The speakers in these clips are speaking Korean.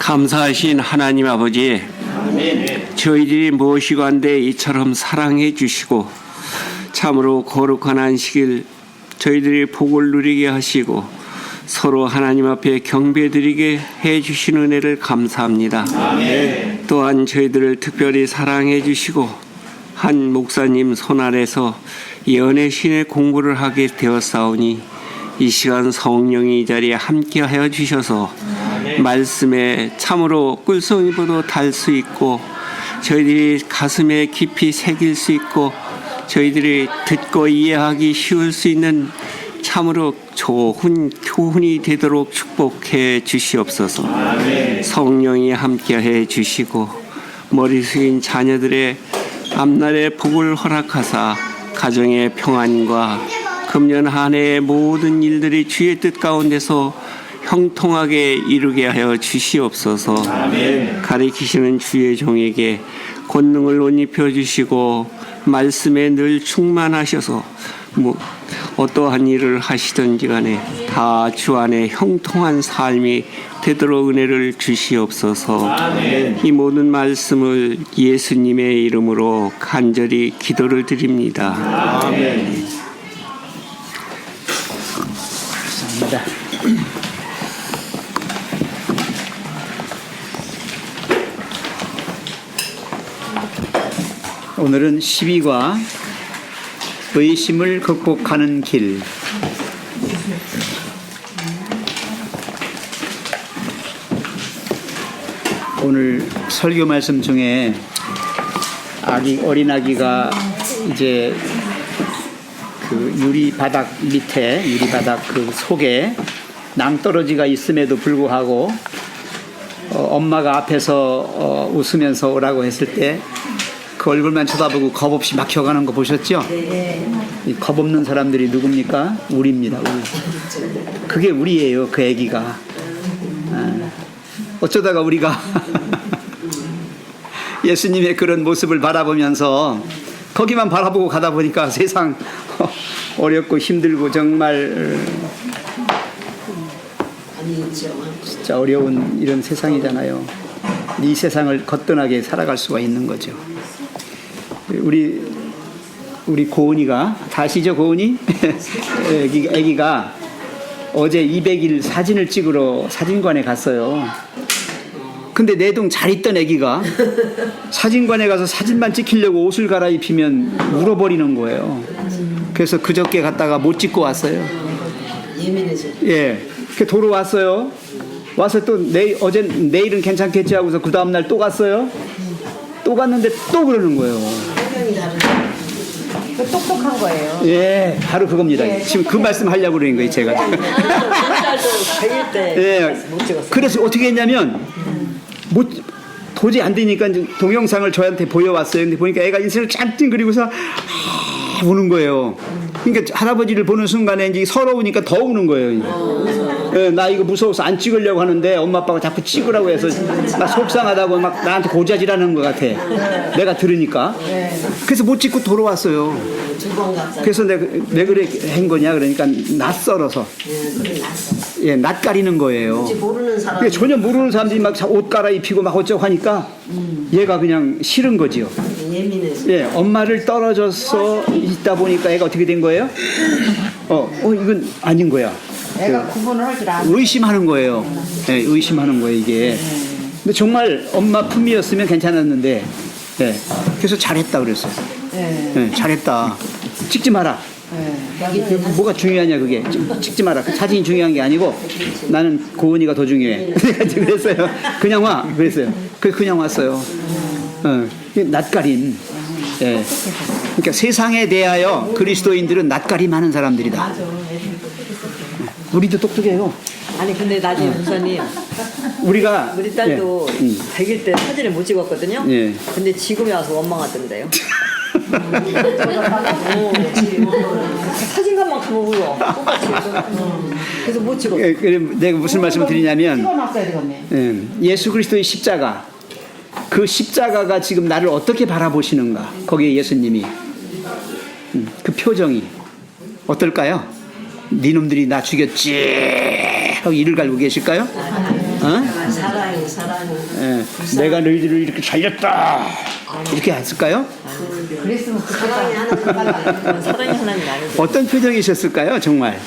감사하신 하나님 아버지, 저희들이 무엇이건데 이처럼 사랑해 주시고 참으로 거룩한 안식일 저희들이 복을 누리게 하시고 서로 하나님 앞에 경배드리게 해주신 은혜를 감사합니다. 아멘. 또한 저희들을 특별히 사랑해 주시고 한 목사님 손 아래서 연애 신의 공부를 하게 되었사오니 이 시간 성령이 이 자리에 함께하여 주셔서 말씀에 참으로 꿀송이보다 달 수 있고 저희들이 가슴에 깊이 새길 수 있고 저희들이 듣고 이해하기 쉬울 수 있는 참으로 좋은 교훈이 되도록 축복해 주시옵소서. 아멘. 성령이 함께해 주시고 머리 숙인 자녀들의 앞날의 복을 허락하사 가정의 평안과 금년 한 해의 모든 일들이 주의 뜻 가운데서 형통하게 이루게 하여 주시옵소서. 아멘. 가리키시는 주의 종에게 권능을 옷 입혀 주시고 말씀에 늘 충만하셔서 어떠한 일을 하시든지 간에 다 주 안에 형통한 삶이 되도록 은혜를 주시옵소서. 아멘. 이 모든 말씀을 예수님의 이름으로 간절히 기도를 드립니다. 아멘. 감사합니다. 오늘은 12과 의심을 극복하는 길. 오늘 설교 말씀 중에 어린아기가 이제 그 유리바닥 그 속에 낭떠러지가 있음에도 불구하고 엄마가 앞에서 웃으면서 오라고 했을 때 그 얼굴만 쳐다보고 겁 없이 막혀가는 거 보셨죠? 네. 이 겁 없는 사람들이 누굽니까? 우리입니다. 우리. 그게 우리예요. 그 아기가. 어쩌다가 우리가 예수님의 그런 모습을 바라보면서 거기만 바라보고 가다 보니까 세상 어렵고 힘들고 정말 진짜 어려운 이런 세상이잖아요. 이 세상을 거뜬하게 살아갈 수가 있는 거죠. 우리 고은이가 다 아시죠? 고은이? 애기가 어제 200일 사진을 찍으러 사진관에 갔어요. 근데 내동 잘 있던 애기가 사진관에 가서 사진만 찍히려고 옷을 갈아입히면 울어버리는 거예요. 그래서 그저께 갔다가 못 찍고 왔어요. 예민해져. 예. 도로 왔어요. 와서 또 내일은 괜찮겠지 하고서 그 다음날 또 갔어요. 또 갔는데 또 그러는 거예요. 성격이 다르죠. 똑똑한 거예요. 예, 바로 그겁니다. 예, 지금 그 말씀 하려고 그러는 거예요, 제가. 딸도 100일 때 예. 못 찍었어요. 그래서 어떻게 했냐면 도저히 안 되니까 이제 동영상을 저한테 보여왔어요. 근데 보니까 애가 인생을 짠찡 그리고서 우는 거예요. 그러니까 할아버지를 보는 순간에 이제 서러우니까 더 우는 거예요. 예, 나 이거 무서워서 안 찍으려고 하는데 엄마 아빠가 자꾸 찍으라고 해서 나 속상하다고 막 나한테 고자질하는 것 같아. 내가 들으니까. 그래서 못 찍고 돌아왔어요. 두 번 갔어요. 그래서 내가 왜 그래 한 거냐 그러니까 낯설어서. 예, 낯가리는 거예요. 모르는 사람. 그러니까 전혀 모르는 사람들이 막 옷 갈아입히고 막 어쩌고 하니까 얘가 그냥 싫은 거지요. 예민해서. 예, 엄마를 떨어져서 있다 보니까 애가 어떻게 된 거예요? 이건 아닌 거야. 애가 구분을 할 줄 아는. 의심하는 거예요. 예, 의심하는 거예요, 이게. 근데 정말 엄마 품이었으면 괜찮았는데, 예, 그래서 잘했다 그랬어요. 예, 잘했다. 찍지 마라. 뭐가 중요하냐 그게. 찍지 마라. 그 사진이 중요한 게 아니고 나는 고은이가 더 중요해. 내가 그랬어요. 그냥 와. 그랬어요. 그냥 왔어요. 낯가림. 예. 그러니까 세상에 대하여 그리스도인들은 낯가림하는 사람들이다. 우리도 똑똑해요. 아니 근데 나중에 목사님 우리가 우리 딸도 100일 때 사진을 못 찍었거든요. 예. 근데 지금에 와서 원망하던데요. 사진관만 가면 울어. 똑같이. 그래서 못 찍어. 예, 내가 무슨 말씀을 드리냐면 예수 그리스도의 십자가, 그 십자가가 지금 나를 어떻게 바라보시는가, 거기에 예수님이 그 표정이 어떨까요? 니놈들이 나 죽였지 하고 이를 갈고 계실까요? 어? 사랑이. 예, 내가 너희들을 이렇게 살렸다 이렇게 했을까요? 그랬으면 사랑이 하나님. 사랑이 하나님 아니죠. 어떤 표정이셨을까요? 정말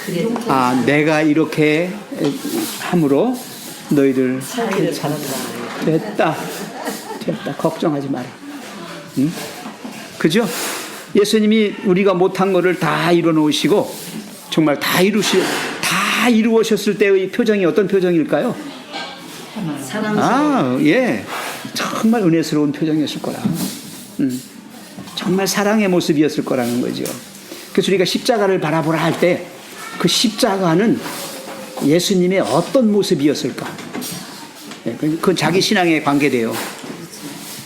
그래도 아 내가 이렇게 함으로 너희들 살기를 바란다. 됐다 걱정하지 마라. 응? 그죠? 예수님이 우리가 못한 거를 다 이뤄놓으시고 정말 다 이루어셨을 때의 표정이 어떤 표정일까요? 사랑스러워. 예, 정말 은혜스러운 표정이었을 거라. 정말 사랑의 모습이었을 거라는 거죠. 그래서 우리가 십자가를 바라보라 할 때 그 십자가는 예수님의 어떤 모습이었을까? 예, 그건 자기 신앙에 관계돼요.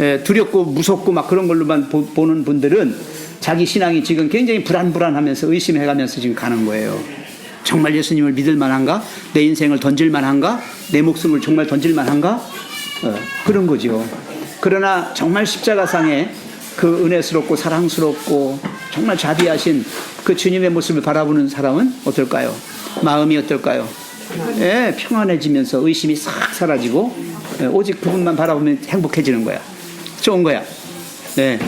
예, 두렵고 무섭고 막 그런 걸로만 보는 분들은 자기 신앙이 지금 굉장히 불안하면서 의심해가면서 지금 가는 거예요. 정말 예수님을 믿을 만한가? 내 인생을 던질 만한가? 내 목숨을 정말 던질 만한가? 그런 거죠. 그러나 정말 십자가상에 그 은혜스럽고 사랑스럽고 정말 자비하신 그 주님의 모습을 바라보는 사람은 어떨까요? 마음이 어떨까요? 예, 평안해지면서 의심이 싹 사라지고 오직 그분만 바라보면 행복해지는 거야. 좋은 거야. 네.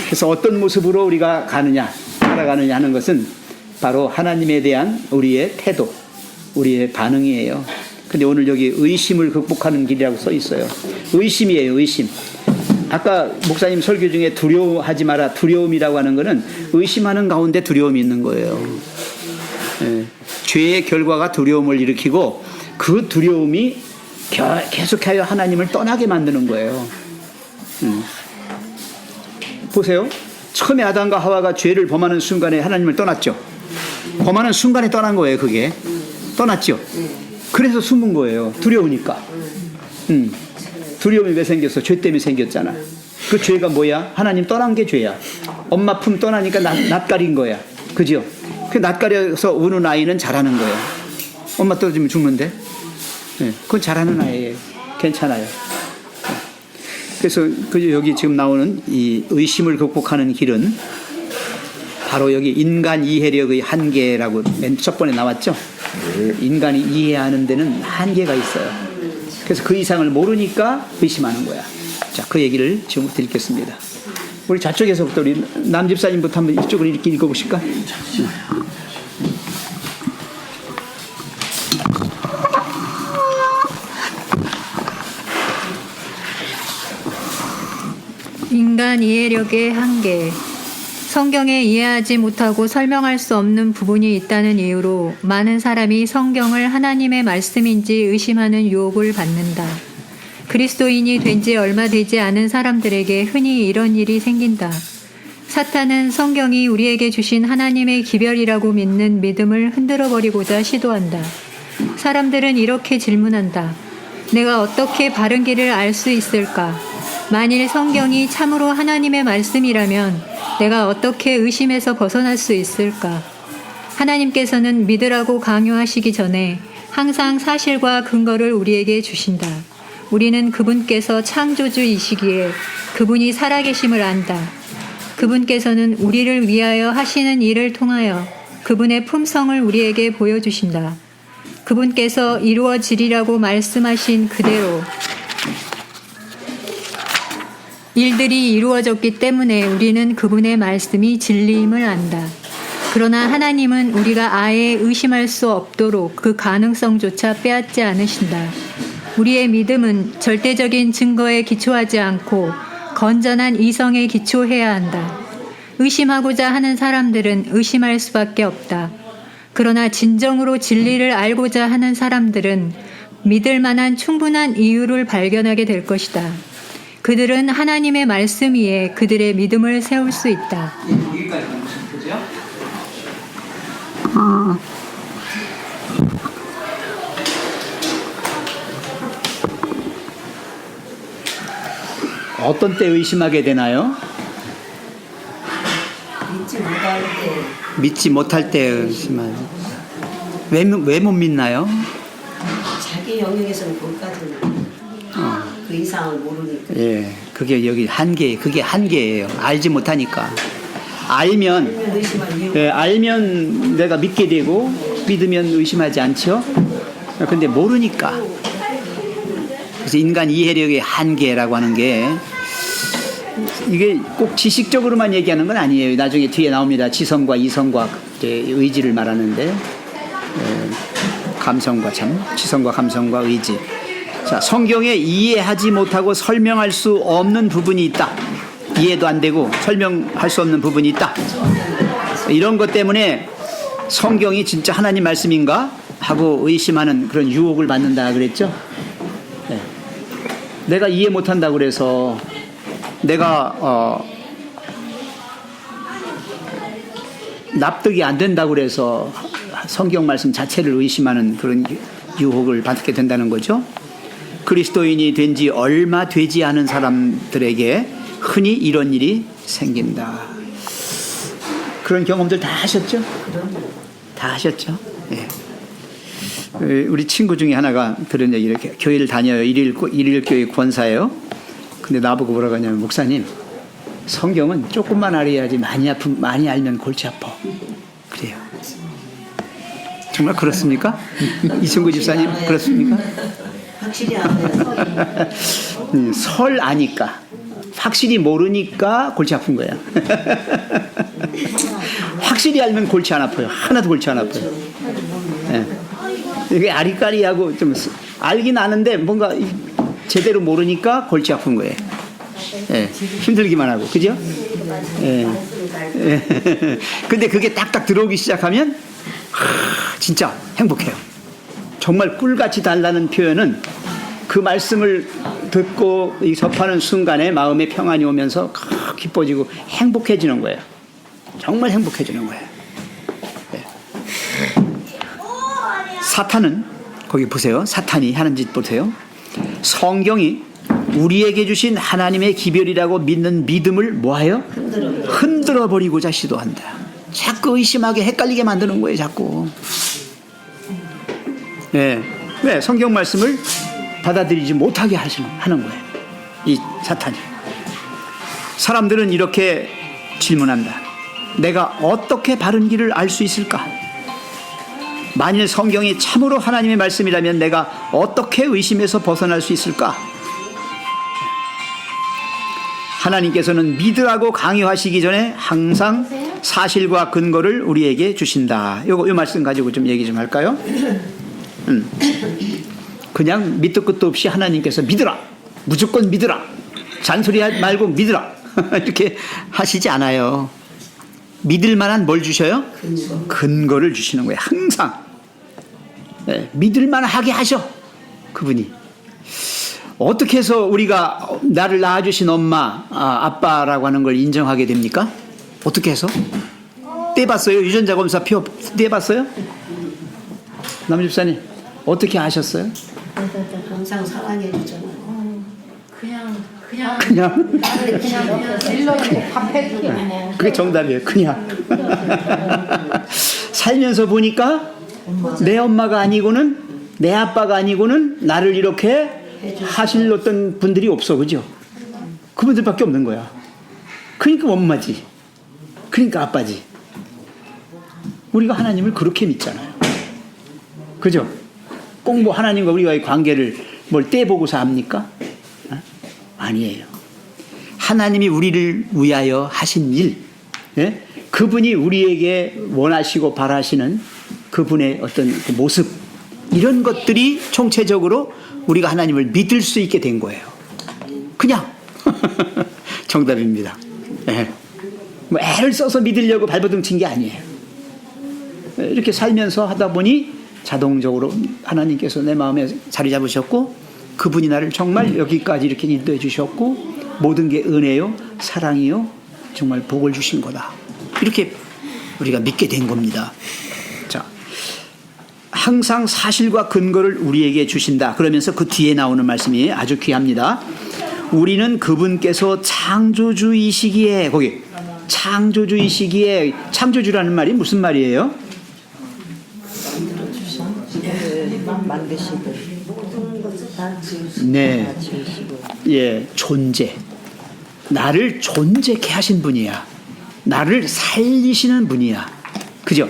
그래서 어떤 모습으로 우리가 살아가느냐 하는 것은 바로 하나님에 대한 우리의 태도, 우리의 반응이에요. 근데 오늘 여기 의심을 극복하는 길이라고 써 있어요. 의심이에요, 의심. 아까 목사님 설교 중에 두려워하지 마라, 두려움이라고 하는 거는 의심하는 가운데 두려움이 있는 거예요. 예. 죄의 결과가 두려움을 일으키고 그 두려움이 계속하여 하나님을 떠나게 만드는 거예요. 보세요. 처음에 아담과 하와가 죄를 범하는 순간에 하나님을 떠났죠. 범하는 순간에 떠난 거예요. 그게 떠났죠. 그래서 숨은 거예요. 두려우니까. 두려움이 왜 생겼어? 죄 때문에 생겼잖아. 그 죄가 뭐야? 하나님 떠난 게 죄야. 엄마 품 떠나니까 낯가린 거야. 그죠? 그 낯가려서 우는 아이는 자라는 거예요. 엄마 떨어지면 죽는데. 네, 그건 자라는 아이예요. 괜찮아요. 그래서 여기 지금 나오는 이 의심을 극복하는 길은 바로 여기 인간 이해력의 한계라고 맨 첫 번에 나왔죠. 인간이 이해하는 데는 한계가 있어요. 그래서 그 이상을 모르니까 의심하는 거야. 자, 그 얘기를 지금부터 읽겠습니다. 우리 저쪽에서부터 우리 남 집사님부터 한번 이쪽으로 이렇게 읽어보실까? 인간 이해력의 한계. 성경에 이해하지 못하고 설명할 수 없는 부분이 있다는 이유로 많은 사람이 성경을 하나님의 말씀인지 의심하는 유혹을 받는다. 그리스도인이 된 지 얼마 되지 않은 사람들에게 흔히 이런 일이 생긴다. 사탄은 성경이 우리에게 주신 하나님의 기별이라고 믿는 믿음을 흔들어버리고자 시도한다. 사람들은 이렇게 질문한다. 내가 어떻게 바른 길을 알 수 있을까? 만일 성경이 참으로 하나님의 말씀이라면 내가 어떻게 의심에서 벗어날 수 있을까? 하나님께서는 믿으라고 강요하시기 전에 항상 사실과 근거를 우리에게 주신다. 우리는 그분께서 창조주이시기에 그분이 살아계심을 안다. 그분께서는 우리를 위하여 하시는 일을 통하여 그분의 품성을 우리에게 보여주신다. 그분께서 이루어지리라고 말씀하신 그대로 일들이 이루어졌기 때문에 우리는 그분의 말씀이 진리임을 안다. 그러나 하나님은 우리가 아예 의심할 수 없도록 그 가능성조차 빼앗지 않으신다. 우리의 믿음은 절대적인 증거에 기초하지 않고 건전한 이성에 기초해야 한다. 의심하고자 하는 사람들은 의심할 수밖에 없다. 그러나 진정으로 진리를 알고자 하는 사람들은 믿을 만한 충분한 이유를 발견하게 될 것이다. 그들은 하나님의 말씀 위에 그들의 믿음을 세울 수 있다. 여기까지 보죠. 어떤 때 의심하게 되나요? 믿지 못할 때 의심하죠. 왜 못 믿나요? 자기 영역에서는 그것까지는 그 이상을 모르니까. 예, 그게 여기 그게 한계예요. 알지 못하니까. 알면 내가 믿게 되고 믿으면 의심하지 않죠. 근데 모르니까. 그래서 인간 이해력의 한계라고 하는 게 이게 꼭 지식적으로만 얘기하는 건 아니에요. 나중에 뒤에 나옵니다. 지성과 이성과 의지를 말하는데 감성과 지성과 감성과 의지. 자, 성경에 이해하지 못하고 설명할 수 없는 부분이 있다. 이해도 안 되고 설명할 수 없는 부분이 있다. 이런 것 때문에 성경이 진짜 하나님 말씀인가 하고 의심하는 그런 유혹을 받는다 그랬죠. 네. 내가 이해 못한다고 그래서 내가 납득이 안 된다고 그래서 성경 말씀 자체를 의심하는 그런 유혹을 받게 된다는 거죠. 그리스도인이 된 지 얼마 되지 않은 사람들에게 흔히 이런 일이 생긴다. 그런 경험들 다 하셨죠? 다 하셨죠? 예. 우리 친구 중에 하나가 들은 얘기 이렇게 교회를 다녀요. 일일 교회 권사예요. 근데 나보고 뭐라고 하냐면 목사님 성경은 조금만 알아야지 많이 알면 골치 아파. 그래요. 정말 그렇습니까? 이승구 집사님 그렇습니까? 확실히 알아야 설 아니까 확실히 모르니까 골치 아픈 거야. 확실히 알면 골치 안 아파요. 하나도 골치 안 아파요. 네. 이게 아리까리하고 좀 알긴 아는데 뭔가 제대로 모르니까 골치 아픈 거예요. 네. 힘들기만 하고 그죠? 네. 네. 근데 그게 딱딱 들어오기 시작하면 진짜 행복해요. 정말 꿀같이 달라는 표현은 그 말씀을 듣고 접하는 순간에 마음의 평안이 오면서 기뻐지고 행복해지는 거예요. 정말 행복해지는 거예요. 네. 사탄은 거기 보세요. 사탄이 하는 짓 보세요. 성경이 우리에게 주신 하나님의 기별이라고 믿는 믿음을 뭐해요? 흔들어 버리고자 시도한다. 자꾸 의심하게 헷갈리게 만드는 거예요. 자꾸. 네. 왜 성경 말씀을 받아들이지 못하게 하는 거예요. 이 사탄이. 사람들은 이렇게 질문한다. 내가 어떻게 바른 길을 알 수 있을까? 만일 성경이 참으로 하나님의 말씀이라면 내가 어떻게 의심에서 벗어날 수 있을까? 하나님께서는 믿으라고 강요하시기 전에 항상 사실과 근거를 우리에게 주신다. 요 말씀 가지고 좀 얘기 좀 할까요? 그냥 밑도 끝도 없이 하나님께서 믿으라. 무조건 믿으라. 잔소리 말고 믿으라. 이렇게 하시지 않아요. 믿을 만한 뭘 주셔요? 근거를 주시는 거예요. 항상. 네, 믿을 만하게 하셔. 그분이. 어떻게 해서 우리가 나를 낳아주신 엄마, 아빠라고 하는 걸 인정하게 됩니까? 어떻게 해서? 떼봤어요? 유전자 검사 표 떼봤어요? 남집사님 어떻게 아셨어요? 항상 사랑해 주잖아요. 그냥 일러주고 밥 해주기만 그게 정답이에요. 그냥 살면서 보니까 내 엄마가 아니고는 내 아빠가 아니고는 나를 이렇게 하실 어떤 분들이 없어. 그죠? 그분들밖에 없는 거야. 그러니까 엄마지. 그러니까 아빠지. 우리가 하나님을 그렇게 믿잖아요. 그죠? 꼭 뭐 하나님과 우리와의 관계를 뭘 떼보고서 압니까? 아니에요. 하나님이 우리를 위하여 하신 일, 예? 그분이 우리에게 원하시고 바라시는 그분의 어떤 그 모습, 이런 것들이 총체적으로 우리가 하나님을 믿을 수 있게 된 거예요. 그냥 정답입니다. 예. 뭐 애를 써서 믿으려고 발버둥 친 게 아니에요. 이렇게 살면서 하다 보니 자동적으로 하나님께서 내 마음에 자리 잡으셨고 그분이 나를 정말 여기까지 이렇게 인도해 주셨고 모든 게 은혜요, 사랑이요, 정말 복을 주신 거다. 이렇게 우리가 믿게 된 겁니다. 자, 항상 사실과 근거를 우리에게 주신다. 그러면서 그 뒤에 나오는 말씀이 아주 귀합니다. 우리는 그분께서 창조주이시기에, 거기 창조주이시기에, 창조주라는 말이 무슨 말이에요? 만드시고 네, 예, 존재. 나를 존재케 하신 분이야. 나를 살리시는 분이야. 그죠?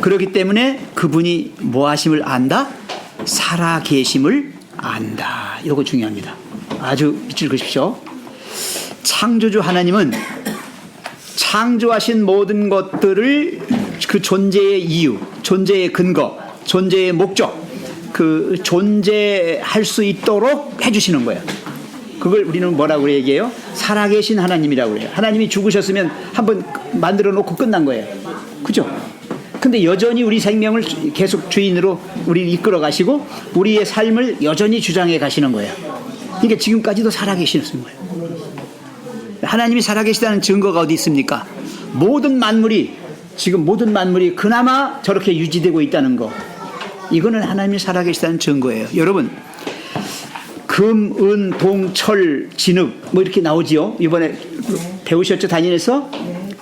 그렇기 때문에 그분이 뭐 하심을 안다? 살아 계심을 안다. 이거 중요합니다. 아주 밑줄 그십시오. 창조주 하나님은 창조하신 모든 것들을 그 존재의 이유, 존재의 근거, 존재의 목적, 그 존재할 수 있도록 해주시는 거예요. 그걸 우리는 뭐라고 얘기해요? 살아계신 하나님이라고 해요. 하나님이 죽으셨으면 한번 만들어 놓고 끝난 거예요. 그죠? 근데 여전히 우리 생명을 계속 주인으로 우리를 이끌어 가시고 우리의 삶을 여전히 주장해 가시는 거예요. 그러니까 지금까지도 살아계시는 거예요. 하나님이 살아계시다는 증거가 어디 있습니까? 모든 만물이 그나마 저렇게 유지되고 있다는 거. 이거는 하나님이 살아계시다는 증거예요. 여러분, 금, 은, 동, 철, 진흙 뭐 이렇게 나오지요. 이번에 배우셨죠? 단일에서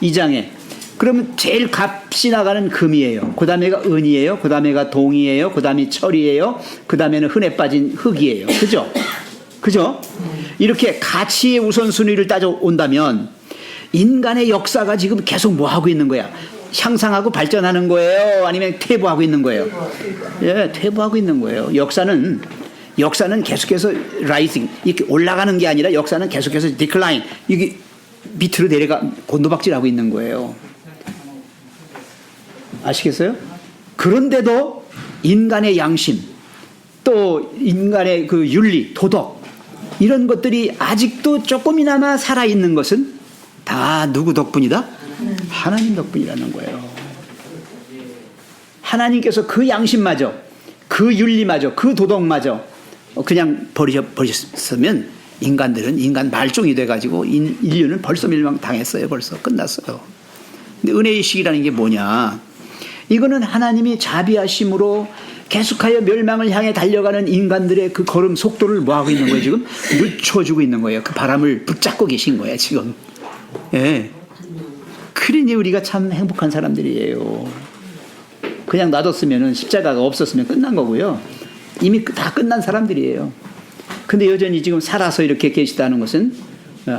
2장에. 그러면 제일 값이 나가는 금이에요. 그 다음에가 은이에요. 그 다음에가 동이에요. 그 다음에 철이에요. 그 다음에는 흔해 빠진 흙이에요. 그죠? 이렇게 가치의 우선순위를 따져온다면 인간의 역사가 지금 계속 뭐 하고 있는 거야? 향상하고 발전하는 거예요? 아니면 퇴보하고 있는 거예요? 예, 퇴보하고 있는 거예요. 역사는 계속해서 rising, 이렇게 올라가는 게 아니라 역사는 계속해서 decline, 이게 밑으로 내려가 곤두박질하고 있는 거예요. 아시겠어요? 그런데도 인간의 양심, 또 인간의 그 윤리, 도덕, 이런 것들이 아직도 조금이나마 살아있는 것은 다 누구 덕분이다? 하나님 덕분이라는 거예요. 하나님께서 그 양심마저, 그 윤리마저, 그 도덕마저 그냥 버리셨으면 인간 말종이 돼가지고 인류는 벌써 멸망당했어요. 벌써 끝났어요. 근데 은혜의 시기라는 게 뭐냐? 이거는 하나님이 자비하심으로 계속하여 멸망을 향해 달려가는 인간들의 그 걸음 속도를 뭐하고 있는 거예요? 지금 늦춰주고 있는 거예요. 그 바람을 붙잡고 계신 거예요. 지금. 예. 그러니 우리가 참 행복한 사람들이에요. 그냥 놔뒀으면 십자가가 없었으면 끝난 거고요. 이미 다 끝난 사람들이에요. 근데 여전히 지금 살아서 이렇게 계시다는 것은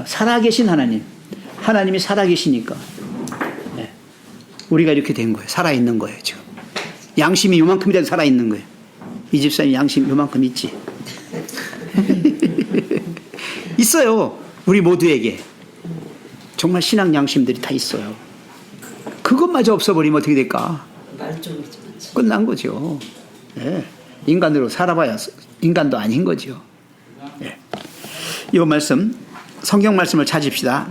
살아계신 하나님이 살아계시니까 우리가 이렇게 된 거예요. 살아있는 거예요. 지금 양심이 요만큼이라도 살아있는 거예요. 이 집사님 양심 요만큼 있지? 있어요. 우리 모두에게 정말 신앙 양심들이 다 있어요. 그것마저 없어버리면 어떻게 될까? 끝난 거죠. 네. 인간으로 살아봐야 인간도 아닌 거죠. 네. 이 말씀, 성경 말씀을 찾읍시다.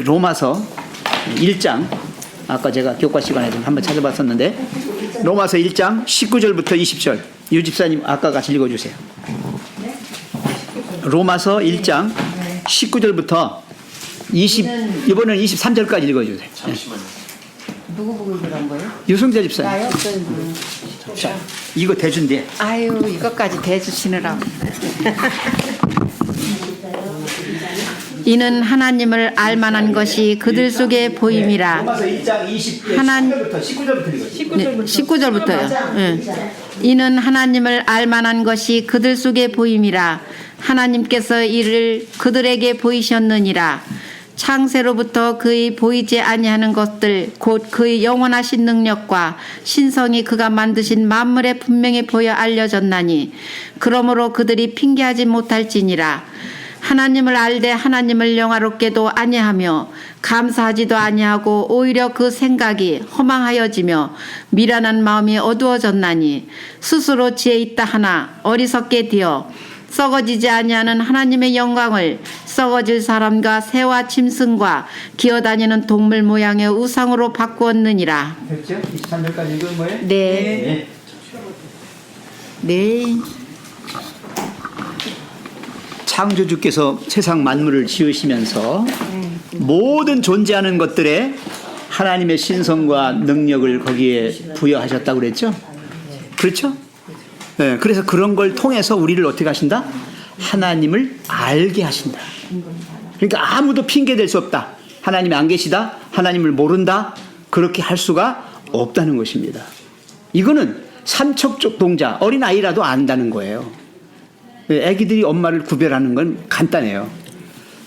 로마서 1장, 아까 제가 교과 시간에 좀 한번 찾아봤었는데 로마서 1장 19절부터 20절, 유 집사님 아까 같이 읽어주세요. 로마서 1장 19절부터 이번에는 23절까지 읽어주세요. 잠시만요. 누구 보고 그런 거예요? 유승재 집사님. 나요? 자, 이거 대준대. 아유, 이것까지 대주시느라고. 이는 하나님을 알만한 것이 그들 속에 보임이라. 로마서 1장 19절부터 19절부터 19절부터요. 네. 이는 하나님을 알만한 것이 그들 속에 보임이라. 하나님께서 이를 그들에게 보이셨느니라. 창세로부터 그의 보이지 아니하는 것들 곧 그의 영원하신 능력과 신성이 그가 만드신 만물에 분명히 보여 알려졌나니 그러므로 그들이 핑계하지 못할지니라. 하나님을 알되 하나님을 영화롭게도 아니하며 감사하지도 아니하고 오히려 그 생각이 허망하여지며 미련한 마음이 어두워졌나니 스스로 지혜 있다 하나 어리석게 되어 썩어지지 아니하는 하나님의 영광을 썩어질 사람과 새와 짐승과 기어다니는 동물 모양의 우상으로 바꾸었느니라. 됐죠? 23절까지 읽은 거예요? 네. 네. 창조주께서 세상 만물을 지으시면서 모든 존재하는 것들에 하나님의 신성과 능력을 거기에 부여하셨다고 그랬죠? 그렇죠? 네, 그래서 그런 걸 통해서 우리를 어떻게 하신다? 하나님을 알게 하신다. 그러니까 아무도 핑계댈 수 없다. 하나님이 안 계시다. 하나님을 모른다. 그렇게 할 수가 없다는 것입니다. 이거는 삼척적 동자, 어린아이라도 안다는 거예요. 애기들이 엄마를 구별하는 건 간단해요.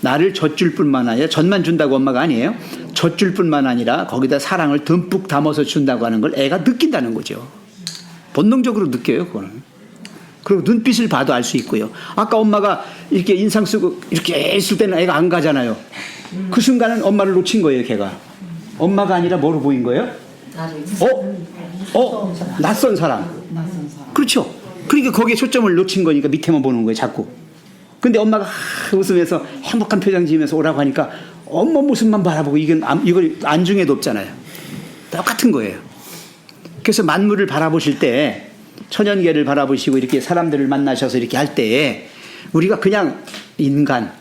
나를 젖줄 뿐만 아니라, 젖만 준다고 엄마가 아니에요. 젖줄 뿐만 아니라 거기다 사랑을 듬뿍 담아서 준다고 하는 걸 애가 느낀다는 거죠. 본능적으로 느껴요, 그거는. 그리고 눈빛을 봐도 알 수 있고요. 아까 엄마가 이렇게 인상 쓰고 이렇게 있을 때는 애가 안 가잖아요. 그 순간은 엄마를 놓친 거예요, 걔가. 엄마가 아니라 뭐로 보인 거예요? 낯선 사람. 그렇죠. 그러니까 거기에 초점을 놓친 거니까 밑에만 보는 거예요, 자꾸. 근데 엄마가 웃으면서 행복한 표정 지으면서 오라고 하니까 엄마 모습만 바라보고 이건 안중에도 없잖아요. 똑같은 거예요. 그래서 만물을 바라보실 때, 천연계를 바라보시고 이렇게 사람들을 만나셔서 이렇게 할 때 우리가 그냥 인간,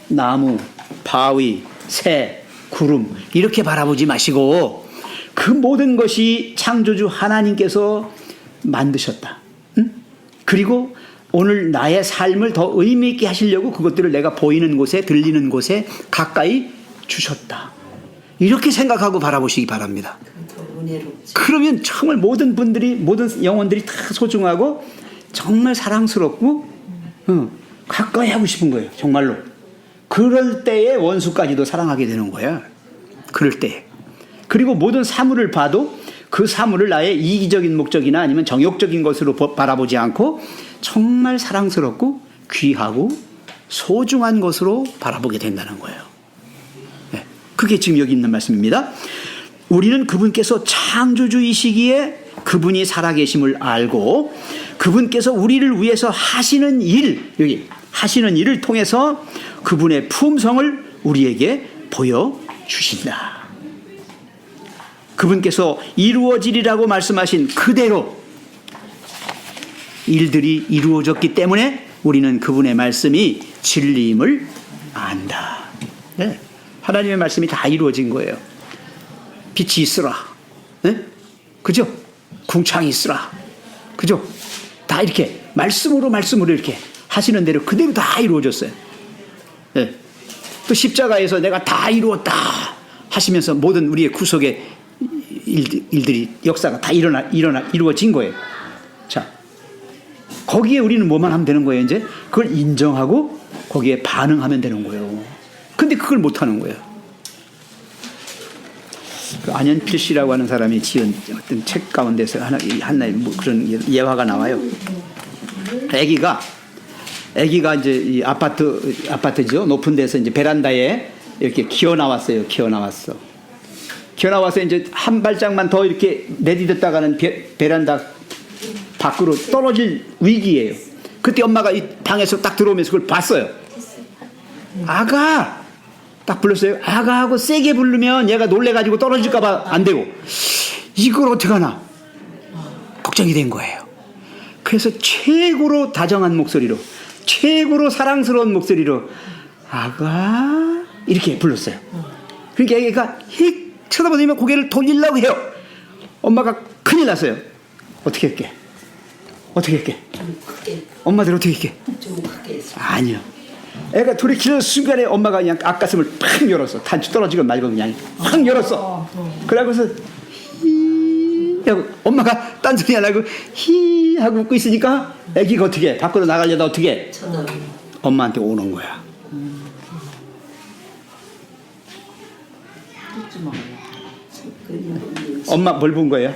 나무, 바위, 새, 구름 이렇게 바라보지 마시고 그 모든 것이 창조주 하나님께서 만드셨다. 응? 그리고 오늘 나의 삶을 더 의미 있게 하시려고 그것들을 내가 보이는 곳에, 들리는 곳에 가까이 주셨다. 이렇게 생각하고 바라보시기 바랍니다. 은혜롭지. 그러면 정말 모든 분들이, 모든 영혼들이 다 소중하고 정말 사랑스럽고 가까이 하고 싶은 거예요, 정말로. 그럴 때에 원수까지도 사랑하게 되는 거야. 그럴 때. 그리고 모든 사물을 봐도 그 사물을 나의 이기적인 목적이나 아니면 정욕적인 것으로 바라보지 않고 정말 사랑스럽고 귀하고 소중한 것으로 바라보게 된다는 거예요. 네. 그게 지금 여기 있는 말씀입니다. 우리는 그분께서 창조주이시기에 그분이 살아계심을 알고 그분께서 우리를 위해서 하시는 일, 여기 하시는 일을 통해서 그분의 품성을 우리에게 보여주신다. 그분께서 이루어지리라고 말씀하신 그대로 일들이 이루어졌기 때문에 우리는 그분의 말씀이 진리임을 안다. 네. 하나님의 말씀이 다 이루어진 거예요. 빛이 있으라. 네? 그죠? 궁창이 있으라. 그죠? 다 이렇게 말씀으로 이렇게 하시는 대로 그대로 다 이루어졌어요. 네. 또 십자가에서 내가 다 이루었다 하시면서 모든 우리의 구속의 일들이 역사가 다 이루어진 거예요. 자, 거기에 우리는 뭐만 하면 되는 거예요, 이제? 그걸 인정하고 거기에 반응하면 되는 거예요. 근데 그걸 못 하는 거예요. 그 안현필 씨라고 하는 사람이 지은 어떤 책 가운데서 하나의 뭐 그런 예화가 나와요. 아기가 이제 이 아파트죠. 높은 데서 이제 베란다에 이렇게 기어 나왔어요. 기어 나와서 이제 한 발짝만 더 이렇게 내디뎠다가는 베란다 밖으로 떨어질 위기예요. 그때 엄마가 이 방에서 딱 들어오면서 그걸 봤어요. 아가! 딱 불렀어요. 아가 하고 세게 부르면 얘가 놀래가지고 떨어질까봐 안 되고, 이걸 어떡하나? 걱정이 된 거예요. 그래서 최고로 다정한 목소리로, 최고로 사랑스러운 목소리로, 아가! 이렇게 불렀어요. 그러니까 애가 휙 쳐다보더니 고개를 돌리려고 해요. 엄마가 큰일 났어요. 어떻게 할게? 엄마들 어떻게 할게? 좀 크게 했어. 아니요. 애가 돌이키는 순간에 엄마가 그냥 앞가슴을 팍 열었어. 단추 떨어지고 말고 그냥 확 열었어. 그러고서 히 하고 엄마가 딴소리 안 하고 히 하고 웃고 있으니까 애기가 어떻게 해? 밖으로 나가려다 어떻게 해? 엄마한테 오는 거야. 엄마 뭘 본 거예요?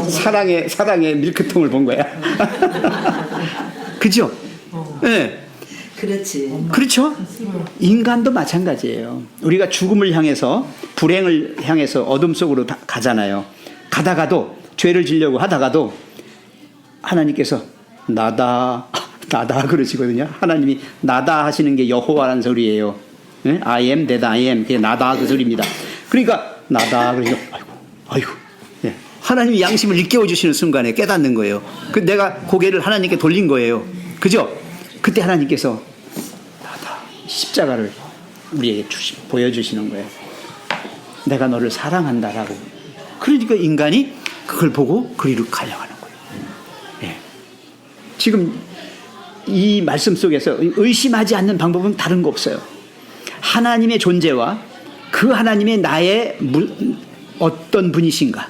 사랑의 밀크통을 본 거야. 그죠? 네. 그렇죠? 인간도 마찬가지예요. 우리가 죽음을 향해서, 불행을 향해서 어둠 속으로 가잖아요. 가다가도, 죄를 지려고 하다가도 하나님께서 나다 그러시거든요. 하나님이 나다 하시는 게 여호와라는 소리예요. 네? I am that I am. 그게 나다 그 소리입니다. 그러니까 나다 그러니까 아이고. 네. 하나님이 양심을 일깨워 주시는 순간에 깨닫는 거예요. 그 내가 고개를 하나님께 돌린 거예요. 그죠? 그때 하나님께서 나다 십자가를 우리에게 보여주시는 거예요. 내가 너를 사랑한다라고. 그러니까 인간이 그걸 보고 그리로 가려가는 거예요. 네. 지금 이 말씀 속에서 의심하지 않는 방법은 다른 거 없어요. 하나님의 존재와 그 하나님의 나의 어떤 분이신가,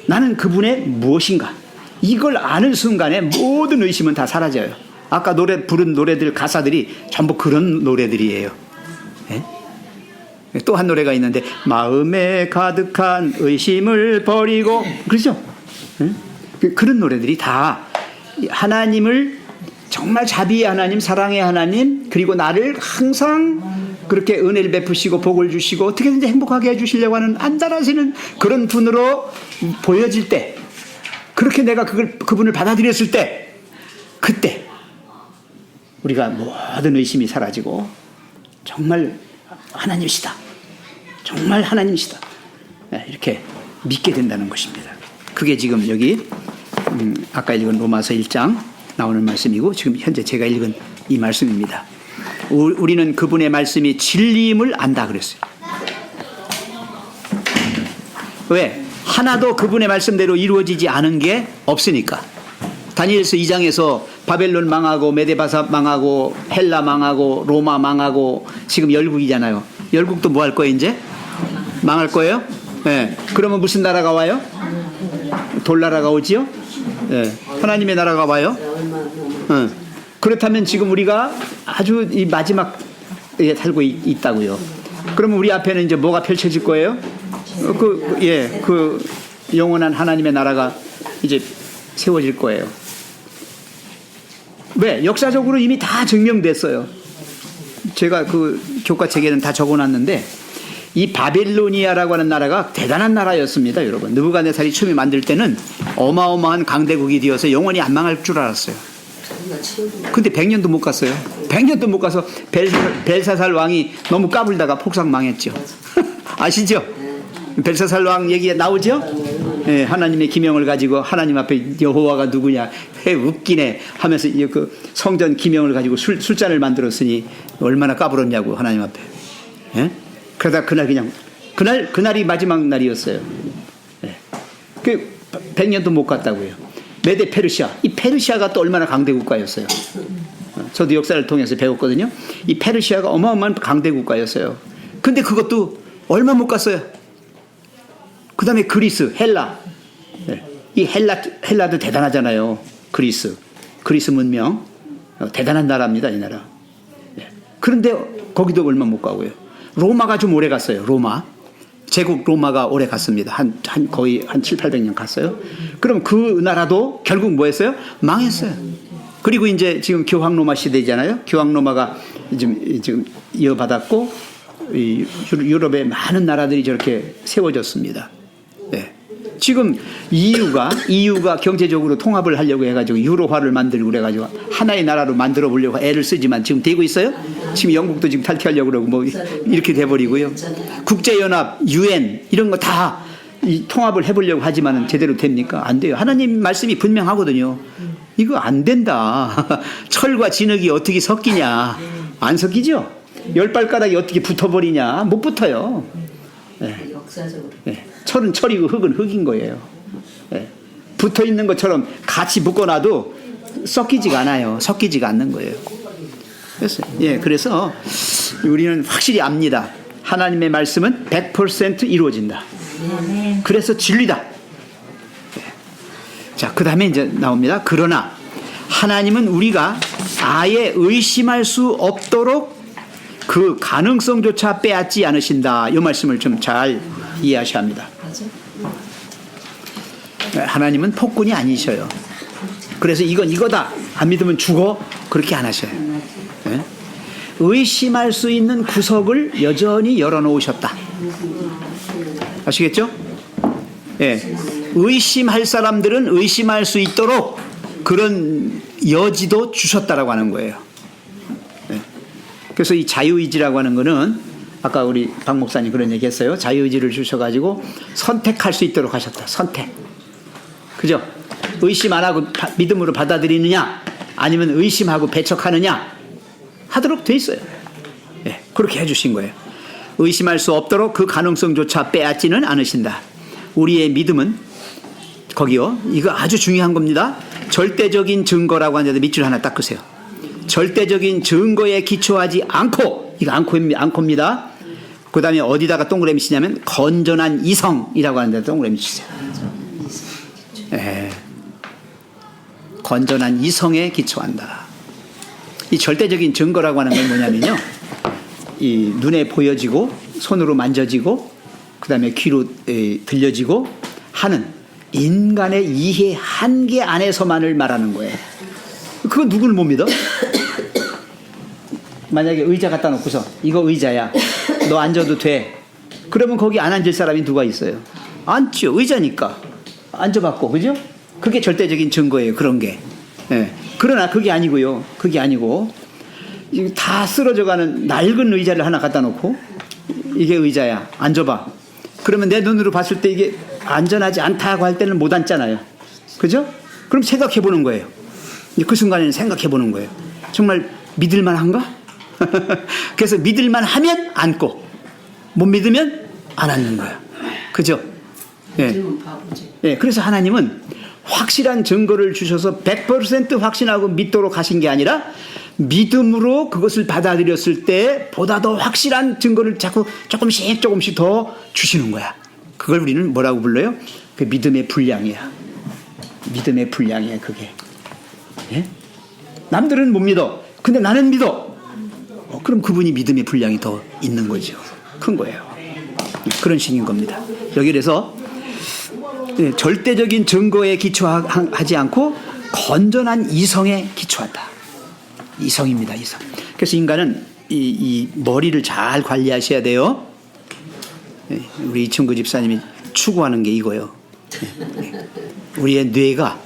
나는 그분의 무엇인가, 이걸 아는 순간에 모든 의심은 다 사라져요. 아까 부른 노래들 가사들이 전부 그런 노래들이에요. 네? 또 한 노래가 있는데 마음에 가득한 의심을 버리고, 그렇죠? 네? 그런 노래들이 다 하나님을 정말 자비의 하나님, 사랑의 하나님, 그리고 나를 항상 그렇게 은혜를 베푸시고 복을 주시고 어떻게든지 행복하게 해주시려고 하는 안달하시는 그런 분으로 보여질 때, 그렇게 내가 그분을 받아들였을 때, 그때 우리가 모든 의심이 사라지고 정말 하나님이시다, 정말 하나님이시다, 이렇게 믿게 된다는 것입니다. 그게 지금 여기 아까 읽은 로마서 1장 나오는 말씀이고, 지금 현재 제가 읽은 이 말씀입니다. 우리는 그분의 말씀이 진리임을 안다 그랬어요. 왜? 하나도 그분의 말씀대로 이루어지지 않은 게 없으니까. 다니엘서 2장에서 바벨론 망하고 메데바사 망하고 헬라 망하고 로마 망하고 지금 열국이잖아요. 열국도 뭐 할 거예요? 이제 망할 거예요? 네. 그러면 무슨 나라가 와요? 돌나라가 오지요? 네. 하나님의 나라가 와요? 네. 그렇다면 지금 우리가 아주 이 마지막에 살고 있다고요. 그러면 우리 앞에는 이제 뭐가 펼쳐질 거예요? 그 영원한 하나님의 나라가 이제 세워질 거예요. 왜? 역사적으로 이미 다 증명됐어요. 제가 그 교과책에는 다 적어놨는데, 이 바빌로니아라고 하는 나라가 대단한 나라였습니다, 여러분. 느부갓네살이 처음에 만들 때는 어마어마한 강대국이 되어서 영원히 안 망할 줄 알았어요. 근데 100년도 못 갔어요. 100년도 못 가서 벨사살 왕이 너무 까불다가 폭삭 망했죠. 아시죠? 벨사살 왕 얘기 나오죠? 네, 하나님의 기명을 가지고 하나님 앞에 여호와가 누구냐, 해 웃기네 하면서 그 성전 기명을 가지고 술잔을 만들었으니 얼마나 까불었냐고 하나님 앞에. 네? 그러다 그날이 마지막 날이었어요. 네. 그 100년도 못 갔다고요. 메데 페르시아, 이 페르시아가 또 얼마나 강대 국가였어요. 저도 역사를 통해서 배웠거든요. 이 페르시아가 어마어마한 강대 국가였어요. 근데 그것도 얼마 못 갔어요. 그 다음에 그리스, 헬라. 이 헬라도 대단하잖아요. 그리스 문명. 대단한 나라입니다, 이 나라. 그런데 거기도 얼마 못 가고요. 로마가 좀 오래 갔어요, 로마. 제국 로마가 오래 갔습니다. 거의 한 700~800년 갔어요. 그럼 그 나라도 결국 뭐 했어요? 망했어요. 그리고 이제 지금 교황 로마 시대잖아요. 교황 로마가 지금 이어받았고, 유럽의 많은 나라들이 저렇게 세워졌습니다. 네. 지금 EU가 경제적으로 통합을 하려고 해가지고 유로화를 만들고 그래가지고 하나의 나라로 만들어 보려고 애를 쓰지만 지금 되고 있어요? 지금 영국도 지금 탈퇴하려고 그러고 뭐 이렇게 돼버리고요. 국제연합, UN 이런 거 다 통합을 해보려고 하지만은 제대로 됩니까? 안 돼요. 하나님 말씀이 분명하거든요. 이거 안 된다. 철과 진흙이 어떻게 섞이냐? 안 섞이죠? 10발가락이 어떻게 붙어버리냐? 못 붙어요. 네. 역사적으로. 네. 철은 철이고 흙은 흙인 거예요. 네. 붙어 있는 것처럼 같이 묶어놔도 섞이지가 않아요. 섞이지가 않는 거예요. 그래서 우리는 확실히 압니다. 하나님의 말씀은 100% 이루어진다. 그래서 진리다. 자, 그 다음에 이제 나옵니다. 그러나 하나님은 우리가 아예 의심할 수 없도록 그 가능성조차 빼앗지 않으신다. 이 말씀을 좀 잘 이해하셔야 합니다. 하나님은 폭군이 아니셔요. 그래서 이건 이거다, 안 믿으면 죽어, 그렇게 안 하셔요. 네? 의심할 수 있는 구석을 여전히 열어놓으셨다. 아시겠죠? 네. 의심할 사람들은 의심할 수 있도록 그런 여지도 주셨다라고 하는 거예요. 네. 그래서 이 자유의지라고 하는 거는 아까 우리 박 목사님 그런 얘기 했어요. 자유의지를 주셔가지고 선택할 수 있도록 하셨다. 선택. 그죠? 의심 안 하고 믿음으로 받아들이느냐, 아니면 의심하고 배척하느냐 하도록 돼 있어요. 네, 그렇게 해주신 거예요. 의심할 수 없도록 그 가능성조차 빼앗지는 않으신다. 우리의 믿음은 거기요, 이거 아주 중요한 겁니다. 절대적인 증거라고 하는데 밑줄 하나 닦으세요. 절대적인 증거에 기초하지 않고, 이거 않고입니다. 그 다음에 어디다가 동그라미 치냐면 건전한 이성이라고 하는데 동그라미 치세요. 네. 건전한 이성에 기초한다. 이 절대적인 증거라고 하는 건 뭐냐면요, 이 눈에 보여지고 손으로 만져지고 그 다음에 귀로 들려지고 하는 인간의 이해 한계 안에서만을 말하는 거예요. 그거 누구를 못 믿어? 만약에 의자 갖다 놓고서 이거 의자야, 너 앉아도 돼. 그러면 거기 안 앉을 사람이 누가 있어요? 앉죠. 의자니까 앉아봤고, 그죠? 그게 절대적인 증거예요. 그런 게. 예. 그러나 그게 아니고요. 그게 아니고 다 쓰러져가는 낡은 의자를 하나 갖다 놓고 이게 의자야, 앉아봐. 그러면 내 눈으로 봤을 때 이게 안전하지 않다고 할 때는 못 앉잖아요. 그죠? 그럼 생각해 보는 거예요. 그 순간에는 생각해 보는 거예요. 정말 믿을만 한가? 그래서 믿을만 하면 앉고 못 믿으면 안 앉는 거야. 그죠? 예. 예. 그래서 하나님은 확실한 증거를 주셔서 100% 확신하고 믿도록 하신 게 아니라 믿음으로 그것을 받아들였을 때 보다 더 확실한 증거를 자꾸 조금씩 더 주시는 거야. 그걸 우리는 뭐라고 불러요? 그 믿음의 분량이야. 믿음의 분량이야, 그게. 예? 남들은 못 믿어. 근데 나는 믿어. 그럼 그분이 믿음의 분량이 더 있는 거죠. 큰 거예요. 그런 식인 겁니다. 여기 그래서 절대적인 증거에 기초하지 않고 건전한 이성에 기초한다. 이성입니다, 이성. 그래서 인간은 이 머리를 잘 관리하셔야 돼요. 우리 이충구 집사님이 추구하는 게 이거예요. 우리의 뇌가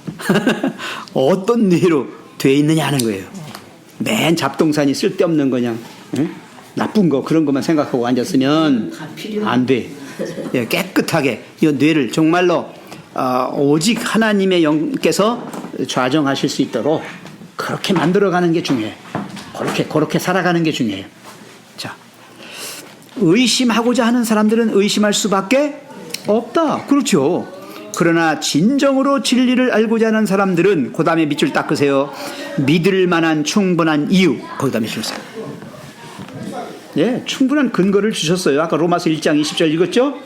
어떤 뇌로 돼 있느냐 하는 거예요. 맨 잡동사니 쓸데없는 거냐, 나쁜 거 그런 것만 생각하고 앉았으면 안 돼. 깨끗하게 이 뇌를 정말로 오직 하나님의 영께서 좌정하실 수 있도록 그렇게 만들어가는 게 중요해요. 그렇게 살아가는 게 중요해요. 자, 의심하고자 하는 사람들은 의심할 수밖에 없다. 그렇죠. 그러나 진정으로 진리를 알고자 하는 사람들은 그 다음에 밑줄 닦으세요. 믿을 만한 충분한 이유. 거기다 밑줄 세요. 예, 충분한 근거를 주셨어요. 아까 로마서 1장 20절 읽었죠?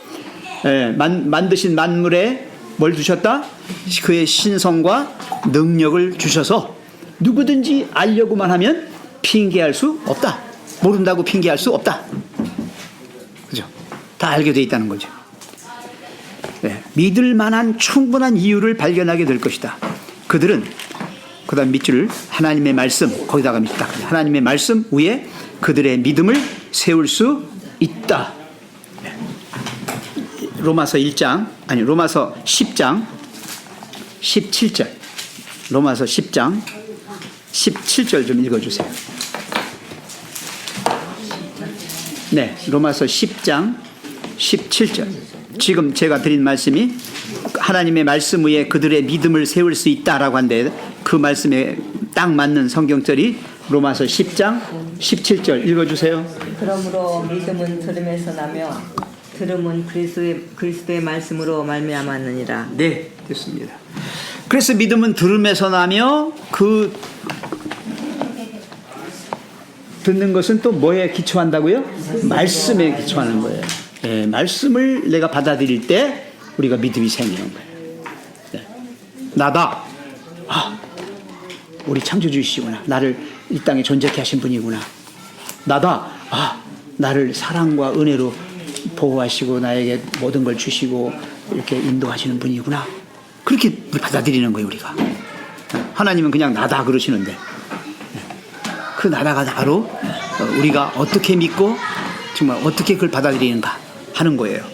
예, 만드신 만물에 뭘 주셨다? 그의 신성과 능력을 주셔서 누구든지 알려고만 하면 핑계할 수 없다. 모른다고 핑계할 수 없다. 그죠? 다 알게 돼 있다는 거죠. 네, 믿을 만한 충분한 이유를 발견하게 될 것이다. 그들은 그 다음 밑줄 하나님의 말씀 거기다가 밑줄 딱 하나님의 말씀 위에 그들의 믿음을 세울 수 있다. 네. 로마서 10장 17절 로마서 10장 17절 좀 읽어주세요. 네, 로마서 10장 17절. 지금 제가 드린 말씀이 하나님의 말씀 위에 그들의 믿음을 세울 수 있다라고 한데 그 말씀에 딱 맞는 성경절이 로마서 10장 17절 읽어주세요. 그러므로 믿음은 들음에서 나며 들음은 그리스도의 말씀으로 말미암았느니라. 네, 됐습니다. 그래서 믿음은 들음에서 나며 그 듣는 것은 또 뭐에 기초한다고요? 말씀에 기초하는 거예요. 네, 말씀을 내가 받아들일 때 우리가 믿음이 생기는 거예요. 네. 나다. 우리 창조주이시구나. 나를 이 땅에 존재케 하신 분이구나. 나다. 나를 사랑과 은혜로 보호하시고 나에게 모든 걸 주시고 이렇게 인도하시는 분이구나. 그렇게 받아들이는 거예요, 우리가. 하나님은 그냥 나다 그러시는데 그 나다가 바로 우리가 어떻게 믿고 정말 어떻게 그걸 받아들이는가 하는 거예요.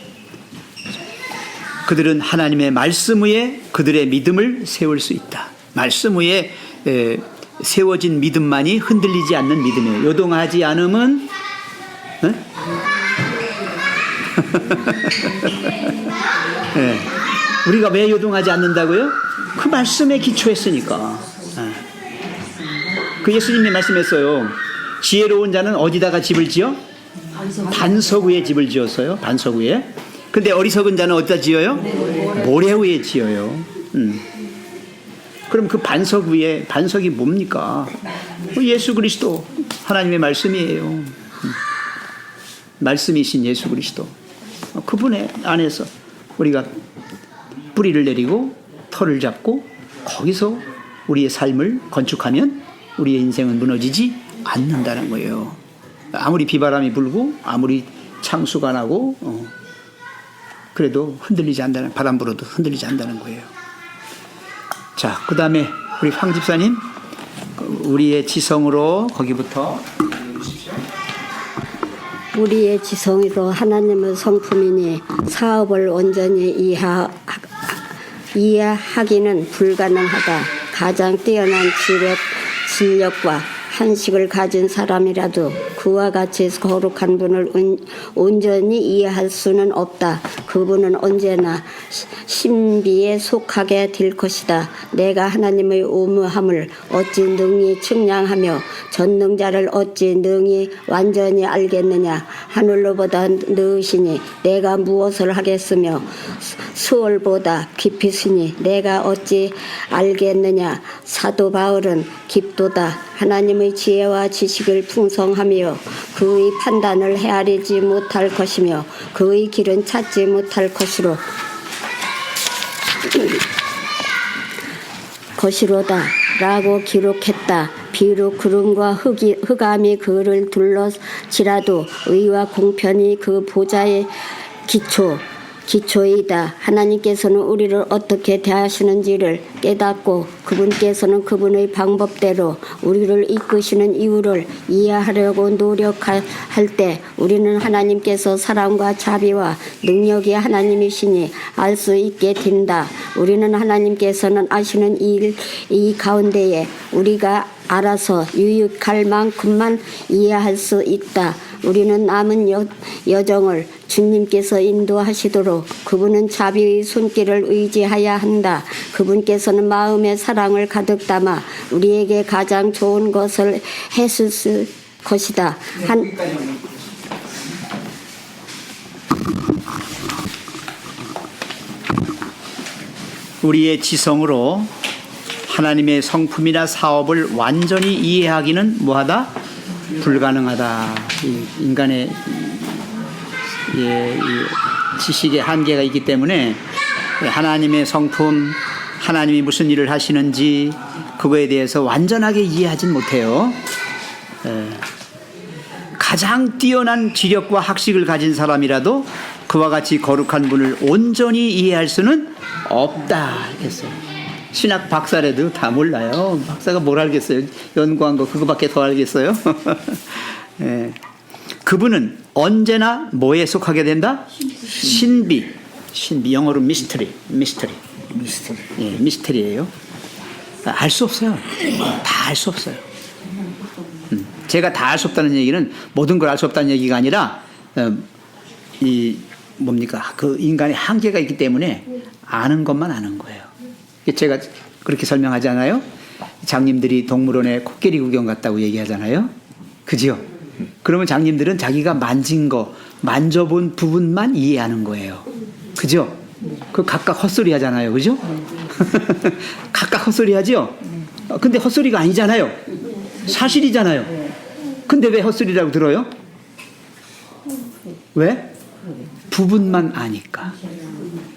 그들은 하나님의 말씀 위에 그들의 믿음을 세울 수 있다. 말씀 위에 세워진 믿음만이 흔들리지 않는 믿음이에요. 요동하지 않으면 네. 우리가 왜 요동하지 않는다고요? 그 말씀에 기초했으니까. 그 예수님이 말씀했어요. 지혜로운 자는 어디다가 집을 지어? 반석 위에 집을 지었어요. 반석 위에. 근데 어리석은 자는 어디다 지어요? 모래 위에 지어요. 그럼 그 반석 위에 반석이 뭡니까? 예수 그리스도 하나님의 말씀이에요. 말씀이신 예수 그리스도. 그분의 안에서 우리가 뿌리를 내리고 털을 잡고 거기서 우리의 삶을 건축하면 우리의 인생은 무너지지 않는다는 거예요. 아무리 비바람이 불고 아무리 창수가 나고 그래도 흔들리지 않는다는, 바람 불어도 흔들리지 않는다는 거예요. 자, 그 다음에 우리 황 집사님, 우리의 지성으로 거기부터 우리의 지성으로 하나님의 성품이니 사업을 온전히 이해하기는 불가능하다. 가장 뛰어난 진력과 한식을 가진 사람이라도 그와 같이 거룩한 분을 온전히 이해할 수는 없다. 그분은 언제나 신비에 속하게 될 것이다. 내가 하나님의 오무함을 어찌 능히 측량하며 전능자를 어찌 능히 완전히 알겠느냐. 하늘로보다 느으시니 내가 무엇을 하겠으며 수월보다 깊으시니 내가 어찌 알겠느냐. 사도 바울은 깊도다. 하나님의 지혜와 지식을 풍성하며 그의 판단을 헤아리지 못할 것이며 그의 길은 찾지 못할 것이로다 라고 기록했다. 비록 구름과 흑암이 그를 둘러지라도 의와 공평이 그 보좌의 기초이다. 하나님께서는 우리를 어떻게 대하시는지를 깨닫고 그분께서는 그분의 방법대로 우리를 이끄시는 이유를 이해하려고 노력할 때 우리는 하나님께서 사랑과 자비와 능력이 하나님이시니 알 수 있게 된다. 우리는 하나님께서는 아시는 이 가운데에 우리가 알아서 유익할 만큼만 이해할 수 있다. 우리는 남은 여정을 주님께서 인도하시도록 그분은 자비의 손길을 의지해야 한다. 그분께서는 마음의 사랑을 가득 담아 우리에게 가장 좋은 것을 해줄 것이다. 우리의 지성으로 하나님의 성품이나 사업을 완전히 이해하기는 뭐하다? 불가능하다. 인간의 지식의 한계가 있기 때문에 하나님의 성품, 하나님이 무슨 일을 하시는지 그거에 대해서 완전하게 이해하진 못해요. 가장 뛰어난 지력과 학식을 가진 사람이라도 그와 같이 거룩한 분을 온전히 이해할 수는 없다 했어요. 신학 박사라도 다 몰라요. 박사가 뭘 알겠어요. 연구한 거 그거밖에 더 알겠어요. 예. 그분은 언제나 뭐에 속하게 된다? 신비, 영어로 미스터리. 예, 미스터리예요. 알 수 없어요. 다 알 수 없어요. 제가 다 알 수 없다는 얘기는 모든 걸 알 수 없다는 얘기가 아니라 그 인간의 한계가 있기 때문에 아는 것만 아는 거예요. 제가 그렇게 설명하잖아요. 장님들이 동물원에 코끼리 구경 갔다고 얘기하잖아요. 그죠? 그러면 장님들은 자기가 만져본 부분만 이해하는 거예요. 그죠? 그 각각 헛소리 하잖아요. 그죠? 각각 헛소리 하죠? 근데 헛소리가 아니잖아요. 사실이잖아요. 근데 왜 헛소리라고 들어요? 왜? 부분만 아니까.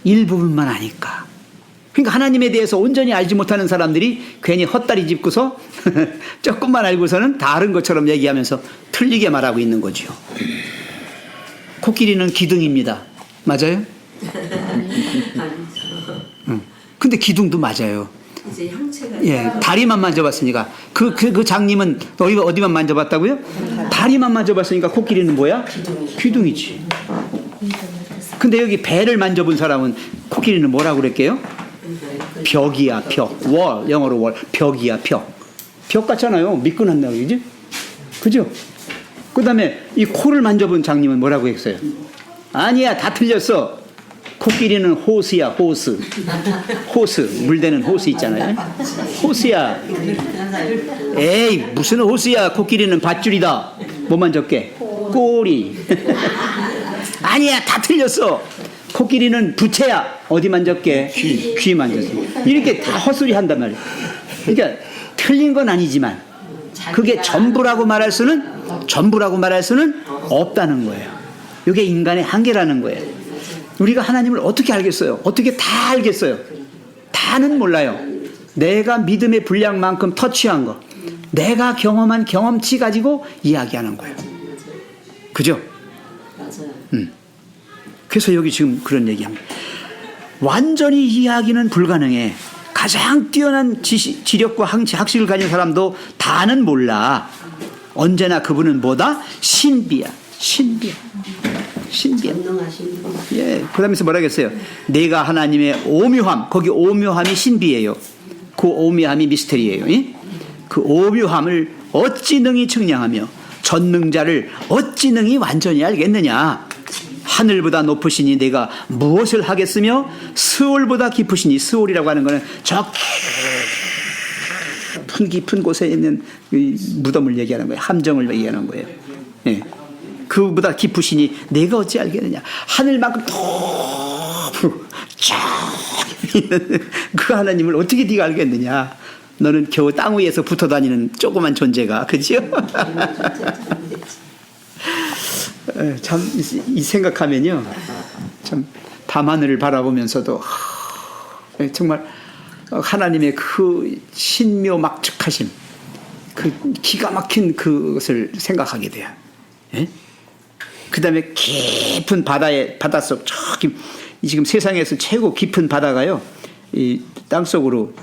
일부분만 아니까. 그러니까 하나님에 대해서 온전히 알지 못하는 사람들이 괜히 헛다리 짚고서 조금만 알고서는 다른 것처럼 얘기하면서 틀리게 말하고 있는 거죠. 코끼리는 기둥입니다. 맞아요? 근데 기둥도 맞아요. 예, 다리만 만져봤으니까 그 장님은 어디만 만져봤다고요? 다리만 만져봤으니까 코끼리는 뭐야? 기둥이지. 근데 여기 배를 만져본 사람은 코끼리는 뭐라고 그랬게요? 벽이야, 벽. 월, 영어로 월. 벽이야, 벽. 벽 같잖아요. 미끈한다고, 그지? 그죠? 그 다음에 이 코를 만져본 장님은 뭐라고 했어요? 아니야, 다 틀렸어. 코끼리는 호스야, 호스. 호스, 물대는 호스 있잖아요. 호스야. 에이, 무슨 호스야. 코끼리는 밧줄이다. 뭐 만졌게? 꼬리. 아니야, 다 틀렸어. 코끼리는 부채야. 어디 만졌게? 귀 만졌어. 이렇게 다 헛소리 한단 말이에요. 그러니까 틀린 건 아니지만 그게 전부라고 말할 수는 없다는 거예요. 이게 인간의 한계라는 거예요. 우리가 하나님을 어떻게 알겠어요? 어떻게 다 알겠어요? 다는 몰라요. 내가 믿음의 분량만큼 터치한 거, 내가 경험한 경험치 가지고 이야기하는 거예요. 그죠? 그래서 여기 지금 그런 얘기합니다. 완전히 이해하기는 불가능해. 가장 뛰어난 지력과 학식을 가진 사람도 다는 몰라. 언제나 그분은 뭐다? 신비야. 신비야. 신비야. 예, 그 다음에서 뭐라 그랬어요? 내가 하나님의 오묘함, 거기 오묘함이 신비예요. 그 오묘함이 미스터리예요. 예? 그 오묘함을 어찌 능히 측량하며 전능자를 어찌 능히 완전히 알겠느냐. 하늘보다 높으시니 내가 무엇을 하겠으며 스올보다 깊으시니, 스올이라고 하는 것은 저 깊은 곳에 있는 무덤을 얘기하는 거예요. 함정을 얘기하는 거예요. 예. 그보다 깊으시니 내가 어찌 알겠느냐. 하늘만큼 높고 쫙 있는 그 하나님을 어떻게 네가 알겠느냐. 너는 겨우 땅 위에서 붙어 다니는 조그만 존재가, 그죠? 참 이 생각하면요, 참 밤하늘을 바라보면서도 정말 하나님의 그 신묘막측하심, 그 기가 막힌 그것을 생각하게 돼요. 예? 그 다음에 깊은 바닷속, 저기 지금 세상에서 최고 깊은 바다가요, 이 땅속으로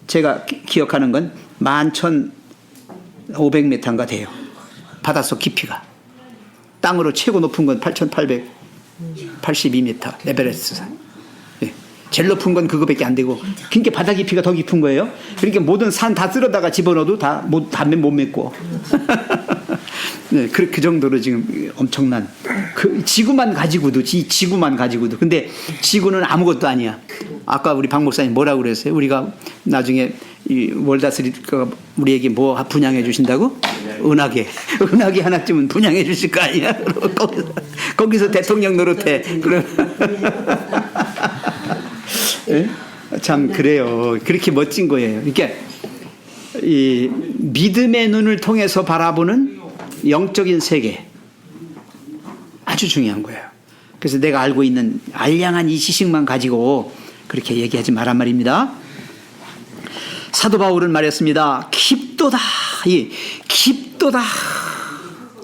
제가 기억하는 건 11,500m인가 돼요. 바닷속 깊이가. 땅으로 최고 높은 건 8,882m, 에베레스트 산. 예. 제일 높은 건 그거밖에 안 되고, 그러니까 바다 깊이가 더 깊은 거예요. 그러니까 모든 산 다 쓸어다가 집어넣어도 담배 못 맺고. 네, 그 정도로 지금 엄청난, 그 지구만 가지고도, 근데 지구는 아무것도 아니야. 아까 우리 박 목사님 뭐라고 그랬어요? 우리가 나중에 이 월다스리가 우리에게 뭐 분양해 주신다고? 은하계 하나쯤은 분양해 주실 거 아니야? 거기서 대통령 노릇해. 그럼 네? 참 그래요. 그렇게 멋진 거예요. 그러니까 이 믿음의 눈을 통해서 바라보는 영적인 세계, 아주 중요한 거예요. 그래서 내가 알고 있는 알량한 이 지식만 가지고 그렇게 얘기하지 말란 말입니다. 사도 바울은 말했습니다. 깊도다. 깊도다.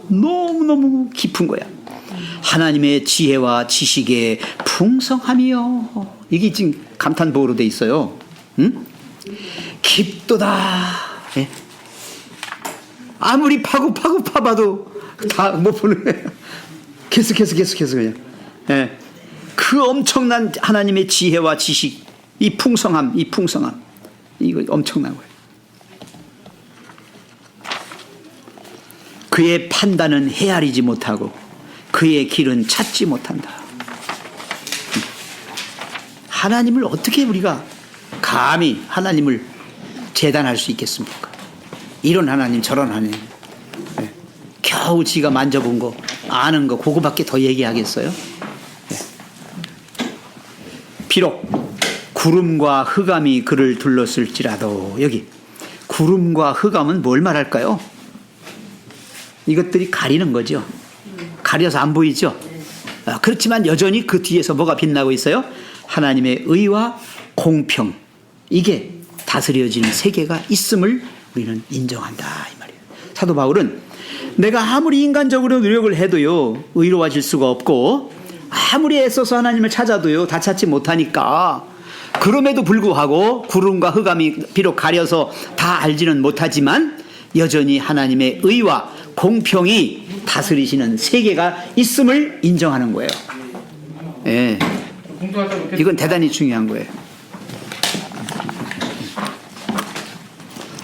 너무너무 깊은 거야. 하나님의 지혜와 지식의 풍성함이요. 이게 지금 감탄보호로 돼 있어요. 응? 깊도다. 예? 아무리 파봐도 다 못 보는 거예요. 계속 그냥. 예. 그 엄청난 하나님의 지혜와 지식, 이 풍성함, 이거 엄청난 거예요. 그의 판단은 헤아리지 못하고 그의 길은 찾지 못한다. 하나님을 어떻게 우리가 감히 하나님을 재단할 수 있겠습니까? 이런 하나님, 저런 하나님. 네. 겨우 지가 만져본 거, 아는 거, 그거밖에 더 얘기하겠어요? 네. 비록 구름과 흑암이 그를 둘렀을지라도, 여기 구름과 흑암은 뭘 말할까요? 이것들이 가리는 거죠. 가려서 안 보이죠. 그렇지만 여전히 그 뒤에서 뭐가 빛나고 있어요? 하나님의 의와 공평, 이게 다스려지는 세계가 있음을 우리는 인정한다, 이 말이에요. 사도 바울은 내가 아무리 인간적으로 노력을 해도요, 의로워질 수가 없고, 아무리 애써서 하나님을 찾아도요, 다 찾지 못하니까, 그럼에도 불구하고 구름과 흑암이 비록 가려서 다 알지는 못하지만 여전히 하나님의 의와 공평이 다스리시는 세계가 있음을 인정하는 거예요. 예. 이건 대단히 중요한 거예요.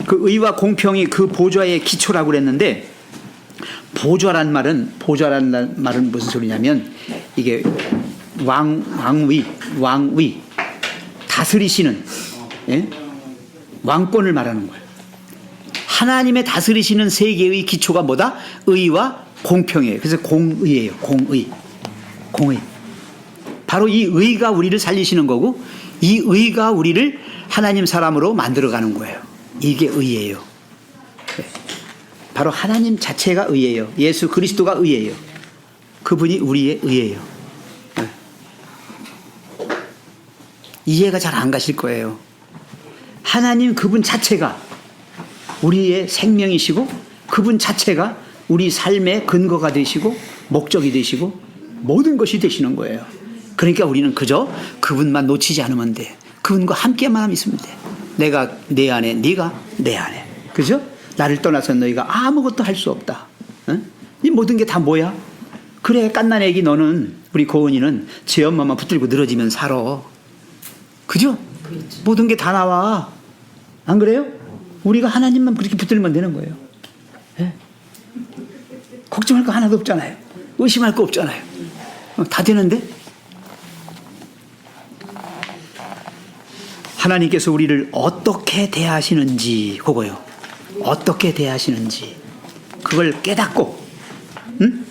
그 의와 공평이 그 보좌의 기초라고 그랬는데, 보좌란 말은 무슨 소리냐면, 이게 왕위 다스리시는, 예? 왕권을 말하는 거예요. 하나님의 다스리시는 세계의 기초가 뭐다? 의와 공평이에요. 그래서 공의예요. 공의. 바로 이 의가 우리를 살리시는 거고, 이 의가 우리를 하나님 사람으로 만들어가는 거예요. 이게 의예요. 바로 하나님 자체가 의예요. 예수 그리스도가 의예요. 그분이 우리의 의예요. 이해가 잘 안 가실 거예요. 하나님 그분 자체가 우리의 생명이시고, 그분 자체가 우리 삶의 근거가 되시고 목적이 되시고 모든 것이 되시는 거예요. 그러니까 우리는 그저 그분만 놓치지 않으면 돼. 그분과 함께만 하면 있으면 돼. 내가 내 안에, 네가 내 안에. 그죠? 나를 떠나서 너희가 아무것도 할 수 없다. 응? 이 모든 게 다 뭐야? 그래, 깐난 애기 너는, 우리 고은이는 제 엄마만 붙들고 늘어지면 살아. 그죠? 모든 게 다 나와. 안 그래요? 우리가 하나님만 그렇게 붙들면 되는 거예요. 예? 걱정할 거 하나도 없잖아요. 의심할 거 없잖아요. 다 되는데? 하나님께서 우리를 어떻게 대하시는지, 그거요. 어떻게 대하시는지. 그걸 깨닫고, 응?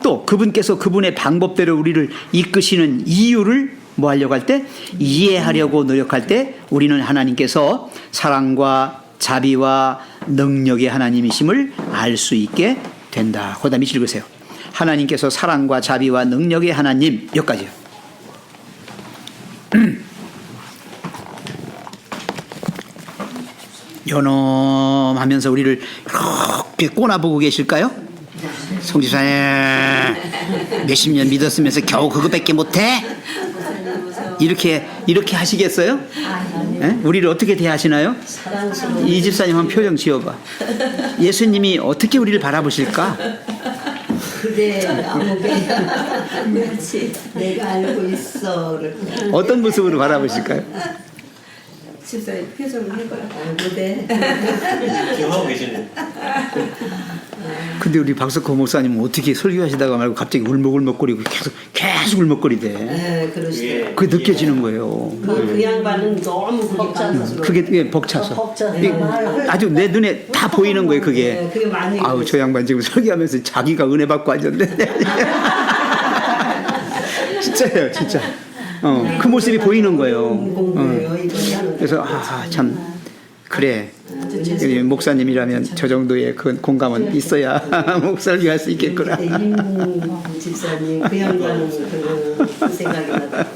또 그분께서 그분의 방법대로 우리를 이끄시는 이유를 뭐 하려고 할 때? 이해하려고 노력할 때 우리는 하나님께서 사랑과 자비와 능력의 하나님이심을 알 수 있게 된다. 그 다음에 읽으세요. 하나님께서 사랑과 자비와 능력의 하나님, 여기까지요. 연엄하면서 우리를 이렇게 꼬나보고 계실까요? 송지사님 몇십 년 믿었으면서 겨우 그거밖에 못해? 이렇게 하시겠어요? 네? 우리를 어떻게 대하시나요? 이 집사님 한 표정 지어봐. 예수님이 어떻게 우리를 바라보실까? 그래 아무개야 그렇지 내가 알고 있어. 어떤 모습으로 바라보실까요? 집사님 표정을 해봐요. 못해. 기억하고 계시네. 근데 우리 박석호 목사님은 어떻게 설교하시다가 말고 갑자기 울먹울먹거리고 계속 울먹거리대. 네, 그러시죠. 그게 느껴지는 거예요. 그 양반은 너무 벅차서. 그게 벅차서. 아주 내 눈에 다 보이는 거예요, 그게. 네, 그게 많이. 아우, 저 양반 지금 설교하면서 자기가 은혜 받고 앉았네. 진짜예요, 진짜. 그 모습이 보이는 거예요. 그래서 참 그래. 목사님이라면 저 정도의 그 공감은 있어야 목사를 할 수 있겠구나. 임무 집사님 그 양반은 그 생각이 나다.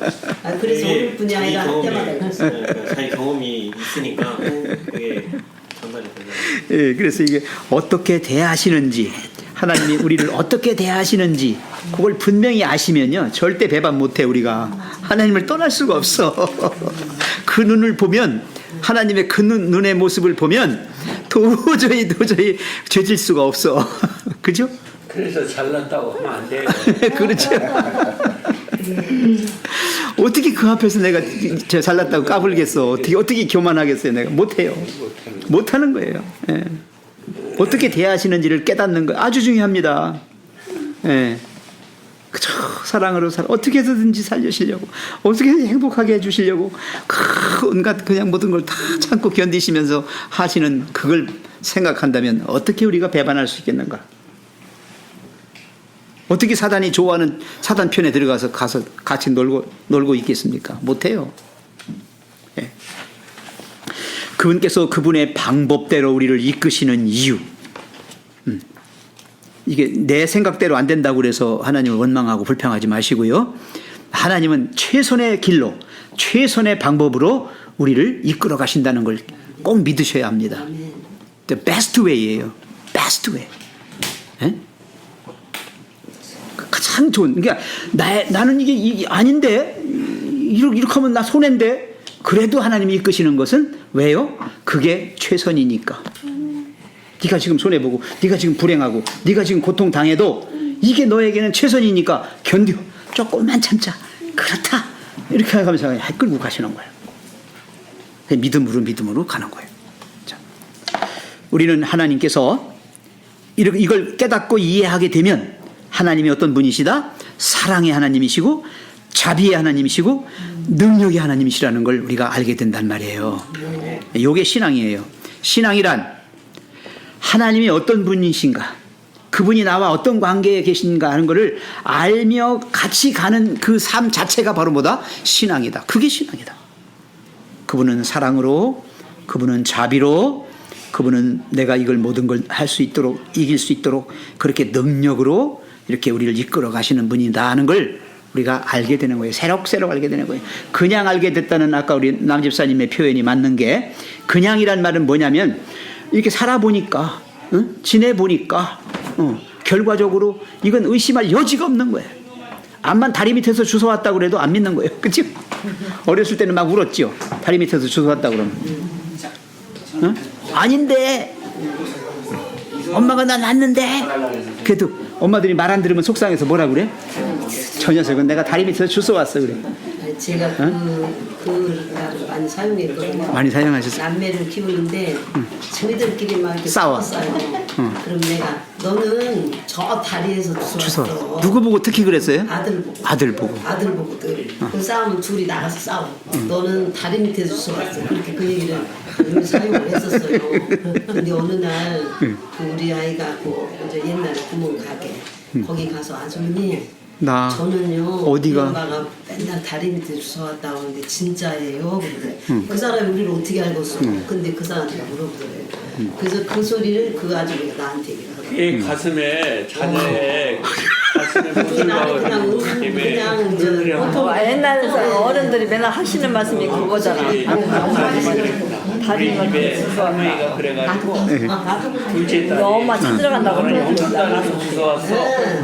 그래서 오늘 분이 아니라 할 때마다 그랬어요. 자기 경험이 있으니까 그게 전달이 되잖아요. 예, 그래서 이게 어떻게 대하시는지, 하나님이 우리를 어떻게 대하시는지 그걸 분명히 아시면요 절대 배반 못해. 우리가 하나님을 떠날 수가 없어. 그 눈을 보면, 하나님의 그 눈의 모습을 보면 도저히 죄질 수가 없어. 그죠? 그래서 잘났다고 하면 안 돼요. 그렇죠. 어떻게 그 앞에서 내가 저 잘났다고 까불겠어? 어떻게 교만하겠어요? 내가 못해요. 못하는 거예요. 예. 어떻게 대하시는지를 깨닫는 거 아주 중요합니다. 예. 그저 사랑으로 어떻게 해서든지 살려주시려고, 어떻게 해서 행복하게 해주시려고 온갖 그냥 모든 걸 다 참고 견디시면서 하시는 그걸 생각한다면 어떻게 우리가 배반할 수 있겠는가? 어떻게 사단이 좋아하는 사단 편에 들어가서 같이 놀고 있겠습니까? 못해요. 예. 그분께서 그분의 방법대로 우리를 이끄시는 이유. 이게 내 생각대로 안 된다고 그래서 하나님을 원망하고 불평하지 마시고요. 하나님은 최선의 길로, 최선의 방법으로 우리를 이끌어 가신다는 걸 꼭 믿으셔야 합니다. The best way예요. best way. 예? 가장 좋은. 그러니까 나는 이게 아닌데, 이렇게 하면 나 손해인데, 그래도 하나님이 이끄시는 것은 왜요? 그게 최선이니까. 네가 지금 손해보고, 네가 지금 불행하고, 네가 지금 고통당해도 이게 너에게는 최선이니까 견뎌. 조금만 참자. 그렇다. 이렇게 하면서 끌고 가시는 거예요. 믿음으로 가는 거예요. 자, 우리는 하나님께서 이걸 깨닫고 이해하게 되면 하나님이 어떤 분이시다? 사랑의 하나님이시고 자비의 하나님이시고 능력의 하나님이시라는 걸 우리가 알게 된단 말이에요. 이게 신앙이에요. 신앙이란 하나님이 어떤 분이신가, 그분이 나와 어떤 관계에 계신가 하는 것을 알며 같이 가는 그 삶 자체가 바로 뭐다? 신앙이다. 그게 신앙이다. 그분은 사랑으로, 그분은 자비로, 그분은 내가 이걸 모든 걸 할 수 있도록, 이길 수 있도록 그렇게 능력으로 이렇게 우리를 이끌어 가시는 분이다 하는 걸 우리가 알게 되는 거예요. 새록새록 알게 되는 거예요. 그냥 알게 됐다는 아까 우리 남집사님의 표현이 맞는 게, 그냥이란 말은 뭐냐면 이렇게 살아보니까, 지내보니까 결과적으로 이건 의심할 여지가 없는 거예요. 암만 다리 밑에서 주워왔다고 그래도 안 믿는 거예요. 그치? 어렸을 때는 막 울었죠. 다리 밑에서 주워왔다고 그러면. 어? 아닌데. 엄마가 나 낳았는데. 그래도 엄마들이 말 안 들으면 속상해서 뭐라 그래? 저 녀석은 내가 다리 밑에서 주워왔어 그래. 제가 그 말을 많이 사용했거든요. 많이 사용하셨어요? 남매를 키우는데 저희들끼리 막 이렇게 싸워. 싸워요. 그럼 내가 너는 저 다리에서 주워왔어. 주워. 누구 보고 특히 그랬어요? 아들 보고. 아들 보고. 아들 보고 늘. 그 싸우면 둘이 나가서 싸워. 너는 다리 밑에서 주워왔어. 그렇게 그 얘기를 늘 사용을 했었어요. 근데 어느 날 그 우리 아이가 그 이제 옛날에 구멍 가게 거기 가서 아주머니 나 저는요 어디가? 우리 엄마가 맨날 다리 밑에 주워왔다고 하는데 진짜예요. 근데 그 사람이 우리를 어떻게 알겠어? 근데 그 사람한테 물어보더래요. 그래서 그 소리를 그 아주머니가 나한테 얘기를 하더라고요. 이 가슴에 자녀의 가슴에 못을 나는 박아주는 그냥 느낌의 보통 옛날 어른들이 맨날 하시는 말씀이 그거잖아. 우리 집에 할머니가 그래가지고 둘째 딸이 엄마 찾으러간다고 너는 그러는데. 영도단에서 주워왔어.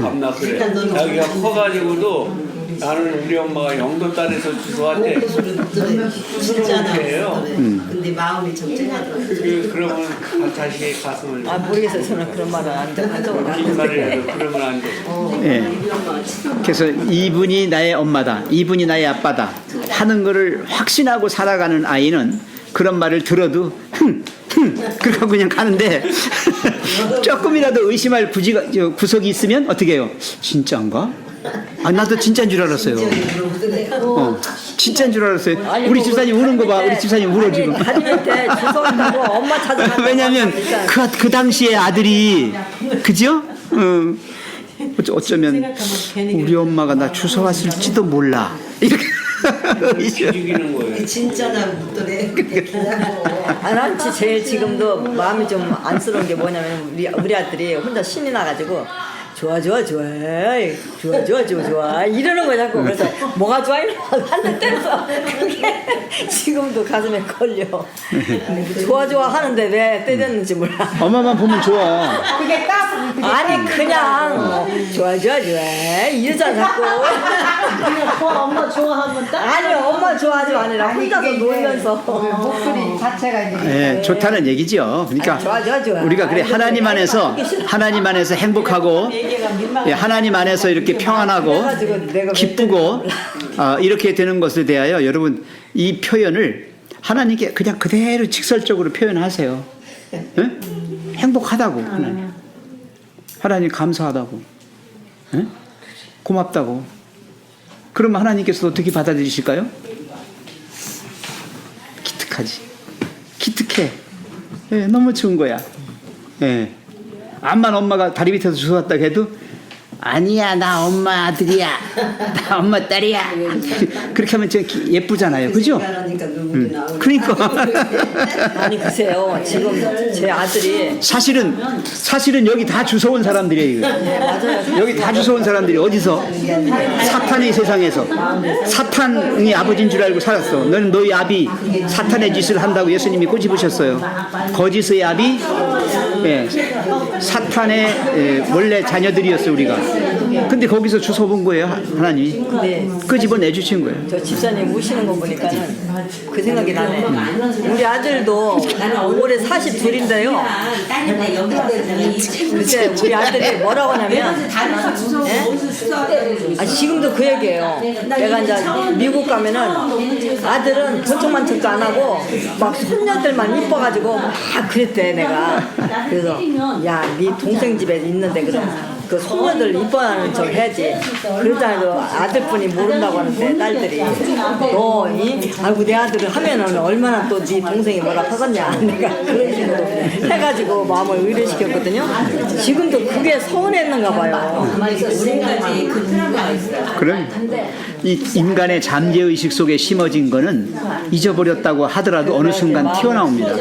밤낮 그래. 자기가 커가지고도 나는 우리 엄마가 영도단에서 주워왔대. 그 소리를 듣더래요. 진짜나 그래요? 근데 마음이 좀 쨍하더라고요. 그러면 자식의 가슴을 아 모르겠어요. 저는 그런 말을 안 듣고. 긴 말을 해도 그러면 안 돼. 예. 그래서 이분이 나의 엄마다, 이분이 나의 아빠다 하는 거를 확신하고 살아가는 아이는 그런 말을 들어도 그러고 그냥 가는데 조금이라도 의심할 구석이 있으면 어떻게 해요? 진짜인가? 아 나도 진짜인 줄 알았어요. 진짜인 줄 알았어요. 우리 집사님 우는 거 봐. 우리 집사님 울어 지금. 다리 밑에 주워간다고 엄마 찾아간다고. 왜냐면 그 당시에 아들이 그죠? 어쩌면 우리 엄마가 나 주워왔을지도 몰라. 이렇게 죽이는 거예요. 진짜나 묻더래. 난 제일 지금도 마음이 좀 안쓰러운 게 뭐냐면 우리 아들이 혼자 신이 나가지고 좋아 이러는 거야 자꾸. 그래서 뭐가 좋아 하는 때서 그게 지금도 가슴에 걸려. 좋아 하는데 왜 때렸는지 몰라. 엄마만 보면 좋아. 그게 아니 그냥 좋아 이러잖아 자꾸. 엄마 좋아하면 딱 아니 엄마 좋아하지 아니라 혼자서 놀면서 목소리 자체가 이제 예, 좋다는 얘기죠. 그러니까 좋아. 우리가 그래 하나님 안에서 행복하고 예, 하나님 안에서 이렇게 평안하고 기쁘고 이렇게 되는 것에 대하여 여러분 이 표현을 하나님께 그냥 그대로 직설적으로 표현하세요. 예? 행복하다고 하나님 감사하다고 고맙다고. 그러면 하나님께서 어떻게 받아들이실까요? 기특해. 예, 너무 좋은 거야. 예. 암만 엄마가 다리 밑에서 주워왔다고 해도 아니야 나 엄마 아들이야 나 엄마 딸이야 그렇게 하면 저 예쁘잖아요. 그죠? 그러니까 아니 글쎄요 지금 제 아들이 사실은 여기 다 주워온 사람들이에요. 맞아요. 여기 다 주워온 사람들이 어디서? 사탄의 세상에서 사탄이 아버지인 줄 알고 살았어. 너는 너희 아비 사탄의 짓을 한다고 예수님이 꼬집으셨어요. 거짓의 아비 사탄의 원래 자녀들이었어요 우리가. 근데 거기서 주워본 거예요 하나님이. 끄집어 내주신 거예요. 저 집사님 우시는 거 보니까는 그 생각이 나네. 우리 아들도 올해 42인데요. 글쎄 우리 아들이 뭐라고 하냐면 지금도 그 얘기예요. 내가 이제 미국 가면은 아들은 번쩍만 척도 안 하고 막 손녀들만 이뻐가지고 막 그랬대 내가. 그래서 야 네 동생 집에 있는데 그 손녀들 이뻐하는 척 해야지. 그러잖아요. 아들뿐이 모른다고 하는데 딸들이 아이고 내 아들을 하면은 얼마나 또 네 동생이 뭐라 하겠냐. 내가 그런 식으로 해가지고 마음을 의뢰시켰거든요. 지금도 그게 서운했는가 봐요. 우리까지 그 트라우마가 있어요. 그럼 이 인간의 잠재의식 속에 심어진 거는 잊어버렸다고 하더라도 어느 순간 튀어나옵니다.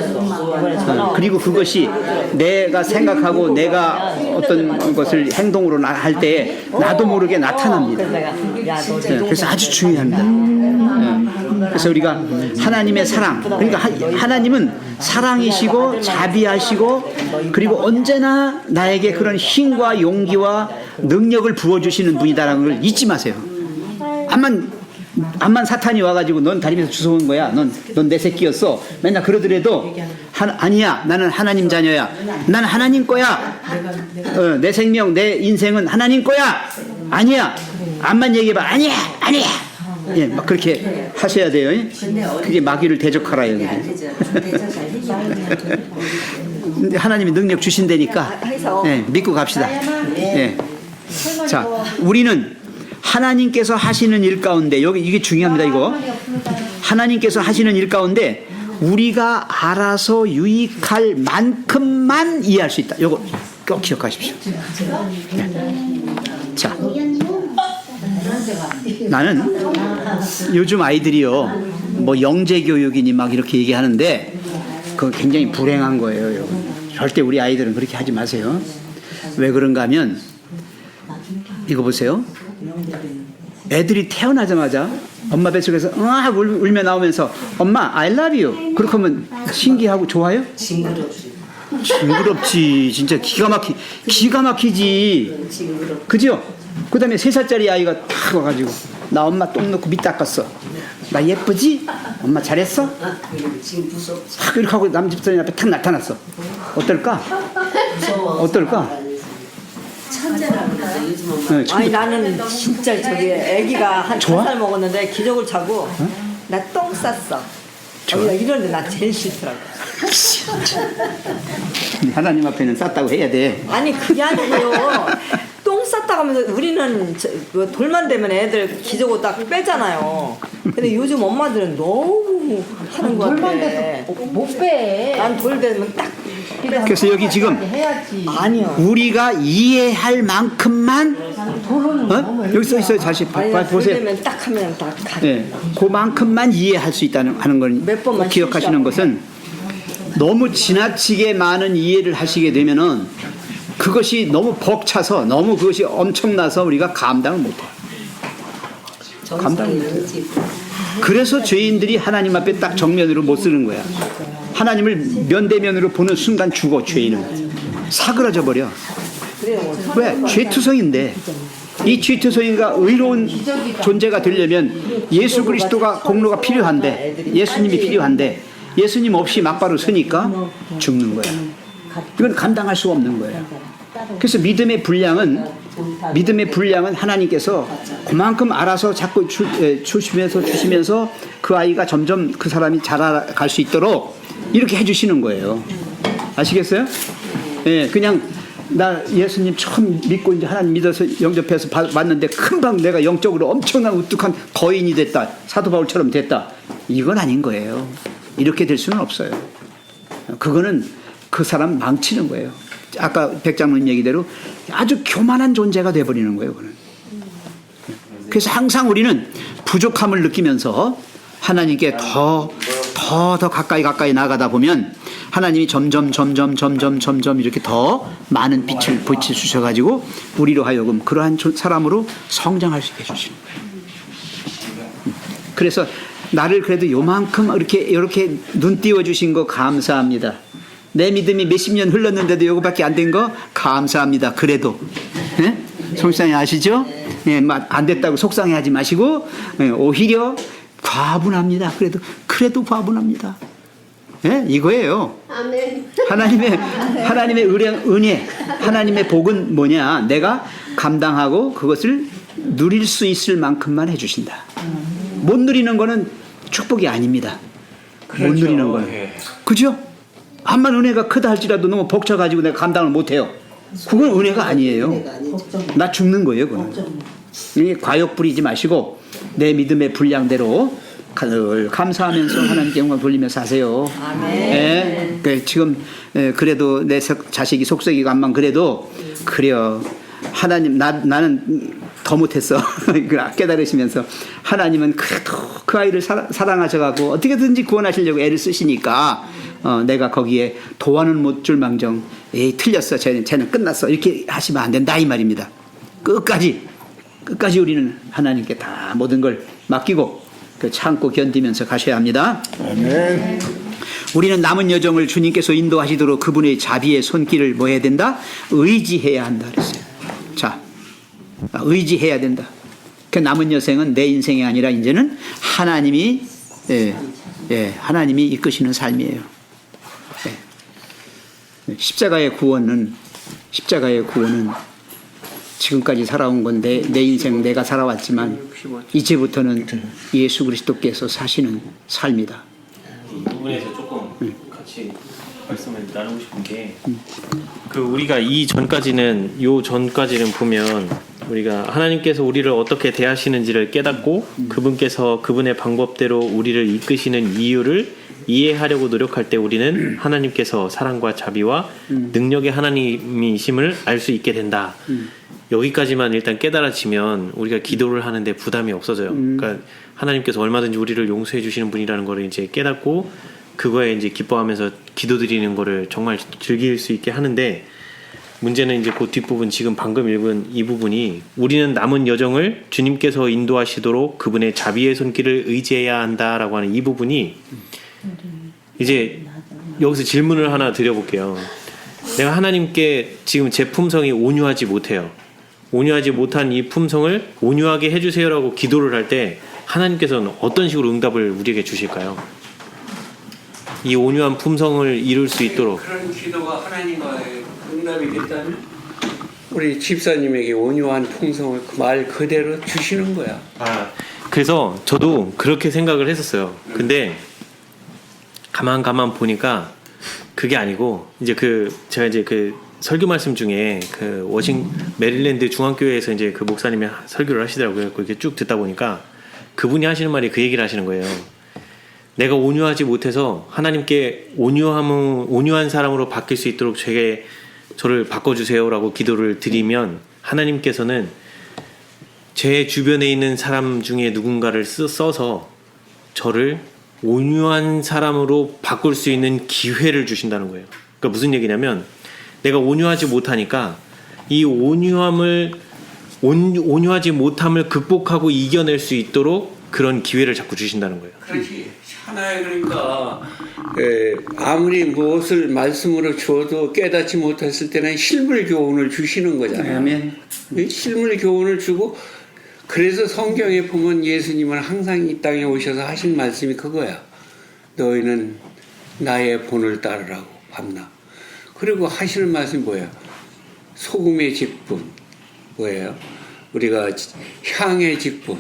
그리고 그것이 내가 생각하고 내가 어떤 것을 행동으로 할 때 나도 모르게 나타납니다. 그래서 아주 중요합니다. 그래서 우리가 하나님의 사랑, 그러니까 하나님은 사랑이시고 자비하시고 그리고 언제나 나에게 그런 힘과 용기와 능력을 부어주시는 분이다라는 걸 잊지 마세요. 암만 사탄이 와가지고 넌 다리 밑에서 주워온 거야. 넌 내 새끼였어. 맨날 그러더라도 아니야. 나는 하나님 자녀야. 난 하나님 거야. 내 생명, 내 인생은 하나님 거야. 아니야. 암만 얘기해봐. 아니야. 예, 막 그렇게 하셔야 돼요. 그게 마귀를 대적하라 여기. 근데 하나님이 능력 주신다니까. 예, 믿고 갑시다. 예. 자, 우리는 하나님께서 하시는 일 가운데 이게 중요합니다. 이거 하나님께서 하시는 일 가운데 우리가 알아서 유익할 만큼만 이해할 수 있다. 이거 꼭 기억하십시오. 네. 자, 나는 요즘 아이들이요 뭐 영재 교육이니 막 이렇게 얘기하는데 그거 굉장히 불행한 거예요. 절대 우리 아이들은 그렇게 하지 마세요. 왜 그런가 하면 이거 보세요. 애들이 태어나자마자 엄마 뱃속에서 울며 나오면서 엄마 I love you 그렇게 하면 신기하고 좋아요? 징그럽지. 진짜 기가 막히지. 그죠? 그 다음에 3살짜리 아이가 탁 와가지고 나 엄마 똥 넣고 밑 닦았어. 나 예쁘지? 엄마 잘했어? 이렇게 하고 남 집사님 앞에 탁 나타났어. 어떨까? 아니 나는 진짜 저기 아기가 한 좋아? 5살 먹었는데 기저귀를 차고 나 똥 쌌어. 이런데 나 제일 싫더라고. 하나님 앞에는 쌌다고 해야 돼. 아니 그게 아니고요. 똥 쌌다 하면서 우리는 돌만 되면 애들 기저귀 딱 빼잖아요. 근데 요즘 엄마들은 너무 하는 거 같아. 못 빼. 난 돌 되면 딱. 그래서 여기 지금 아니요. 우리가 이해할 만큼만 여기 써 있어요. 다시 보세요. 돌 되면 딱 하면 딱. 네, 그만큼만 이해할 수 있다는 하는 걸 몇 번만 기억하시는 것은 너무 지나치게 많은 이해를 하시게 되면은 그것이 너무 벅차서 너무 그것이 엄청나서 우리가 감당을 못해요. 감당을 못해요. 그래서 죄인들이 하나님 앞에 딱 정면으로 못 쓰는 거야. 하나님을 면대면으로 보는 순간 죽어. 죄인은 사그라져 버려. 왜? 죄투성인데 이 죄투성이가 의로운 존재가 되려면 예수 그리스도가 공로가 필요한데 예수님이 필요한데 예수님 없이 막바로 서니까 죽는 거야. 이건 감당할 수가 없는 거예요. 그래서 믿음의 분량은 하나님께서 그만큼 알아서 자꾸 주시면서 그 아이가 점점 그 사람이 자라갈 수 있도록 이렇게 해주시는 거예요. 아시겠어요? 예, 그냥 나 예수님 처음 믿고 이제 하나님 믿어서 영접해서 왔는데 금방 내가 영적으로 엄청난 우뚝한 거인이 됐다. 사도 바울처럼 됐다. 이건 아닌 거예요. 이렇게 될 수는 없어요. 그거는 그 사람 망치는 거예요. 아까 백장로님 얘기대로 아주 교만한 존재가 돼버리는 거예요. 그는. 그래서 항상 우리는 부족함을 느끼면서 하나님께 더 가까이 나가다 보면 하나님이 점점 이렇게 더 많은 빛을 주셔가지고 우리로 하여금 그러한 사람으로 성장할 수 있게 해주시는 거예요. 그래서 나를 그래도 요만큼 이렇게 눈 띄워주신 거 감사합니다. 내 믿음이 몇십 년 흘렀는데도 요거밖에 안 된 거 감사합니다. 그래도 예? 송시장이 아시죠? 예, 안 됐다고 속상해하지 마시고 오히려 과분합니다. 그래도 과분합니다. 예? 이거예요. 아멘. 하나님의 은혜, 하나님의 복은 뭐냐? 내가 감당하고 그것을 누릴 수 있을 만큼만 해주신다. 못 누리는 거는 축복이 아닙니다. 못 누리는 거는. 그죠? 암만 은혜가 크다 할지라도 너무 벅차가지고 내가 감당을 못해요. 그건 은혜가 아니에요. 나 죽는 거예요. 그건. 과욕 부리지 마시고 내 믿음의 분량대로 감사하면서 하나님께 영광 돌리면서 하세요. 아멘. 지금 그래도 내 자식이 속썩이고 암만 그래도 그래요. 하나님 나는 더 못했어. 깨달으시면서 하나님은 그래도 그 아이를 사랑하셔가지고 어떻게든지 구원하시려고 애를 쓰시니까 내가 거기에 도와는 못 줄 망정 에이 틀렸어. 쟤는 끝났어. 이렇게 하시면 안 된다 이 말입니다. 끝까지 우리는 하나님께 다 모든 걸 맡기고 그 참고 견디면서 가셔야 합니다. 아멘. 우리는 남은 여정을 주님께서 인도하시도록 그분의 자비의 손길을 뭐 해야 된다? 의지해야 한다 그랬어요. 자, 의지해야 된다. 그 남은 여생은 내 인생이 아니라 이제는 하나님이 하나님이 이끄시는 삶이에요. 십자가의 구원은 지금까지 살아온 건데 내 인생 내가 살아왔지만 이제부터는 예수 그리스도께서 사시는 삶이다. 이 부분에서 조금 같이 말씀을 나누고 싶은 게, 그 우리가 이 전까지는 보면 우리가 하나님께서 우리를 어떻게 대하시는지를 깨닫고 그분께서 그분의 방법대로 우리를 이끄시는 이유를 이해하려고 노력할 때 우리는 하나님께서 사랑과 자비와 능력의 하나님이심을 알 수 있게 된다. 여기까지만 일단 깨달아지면 우리가 기도를 하는데 부담이 없어져요. 그러니까 하나님께서 얼마든지 우리를 용서해 주시는 분이라는 거를 이제 깨닫고 그거에 이제 기뻐하면서 기도드리는 거를 정말 즐길 수 있게 하는데, 문제는 이제 그 뒷부분, 지금 방금 읽은 이 부분이 우리는 남은 여정을 주님께서 인도하시도록 그분의 자비의 손길을 의지해야 한다라고 하는 이 부분이, 이제 여기서 질문을 하나 드려볼게요. 내가 하나님께 지금 제 품성이 온유하지 못해요. 온유하지 못한 이 품성을 온유하게 해주세요라고 기도를 할 때 하나님께서는 어떤 식으로 응답을 우리에게 주실까요? 이 온유한 품성을 이룰 수 있도록. 그런 기도가 하나님과의 응답이 됐다면 우리 집사님에게 온유한 풍성을 그 말 그대로 주시는 거야. 그래서 저도 그렇게 생각을 했었어요. 근데 가만 보니까 그게 아니고, 이제 제가 이제 설교 말씀 중에 메릴랜드 중앙교회에서 이제 그 목사님이 설교를 하시더라고요. 그렇게 쭉 듣다 보니까 그분이 하시는 말이 그 얘기를 하시는 거예요. 내가 온유하지 못해서 하나님께 온유한 사람으로 바뀔 수 있도록 저를 바꿔주세요라고 기도를 드리면 하나님께서는 제 주변에 있는 사람 중에 누군가를 써서 저를 온유한 사람으로 바꿀 수 있는 기회를 주신다는 거예요. 그러니까 무슨 얘기냐면, 내가 온유하지 못하니까 이 온유하지 못함을 극복하고 이겨낼 수 있도록 그런 기회를 자꾸 주신다는 거예요. 그렇지. 하나의, 그러니까 아무리 무엇을 말씀으로 주어도 깨닫지 못했을 때는 실물 교훈을 주시는 거잖아요. 아멘. 실물 교훈을 주고, 그래서 성경에 보면 예수님은 항상 이 땅에 오셔서 하신 말씀이 그거야. 너희는 나의 본을 따르라고 밤낮. 그리고 하시는 말씀이 뭐예요? 소금의 직분 뭐예요? 우리가 향의 직분,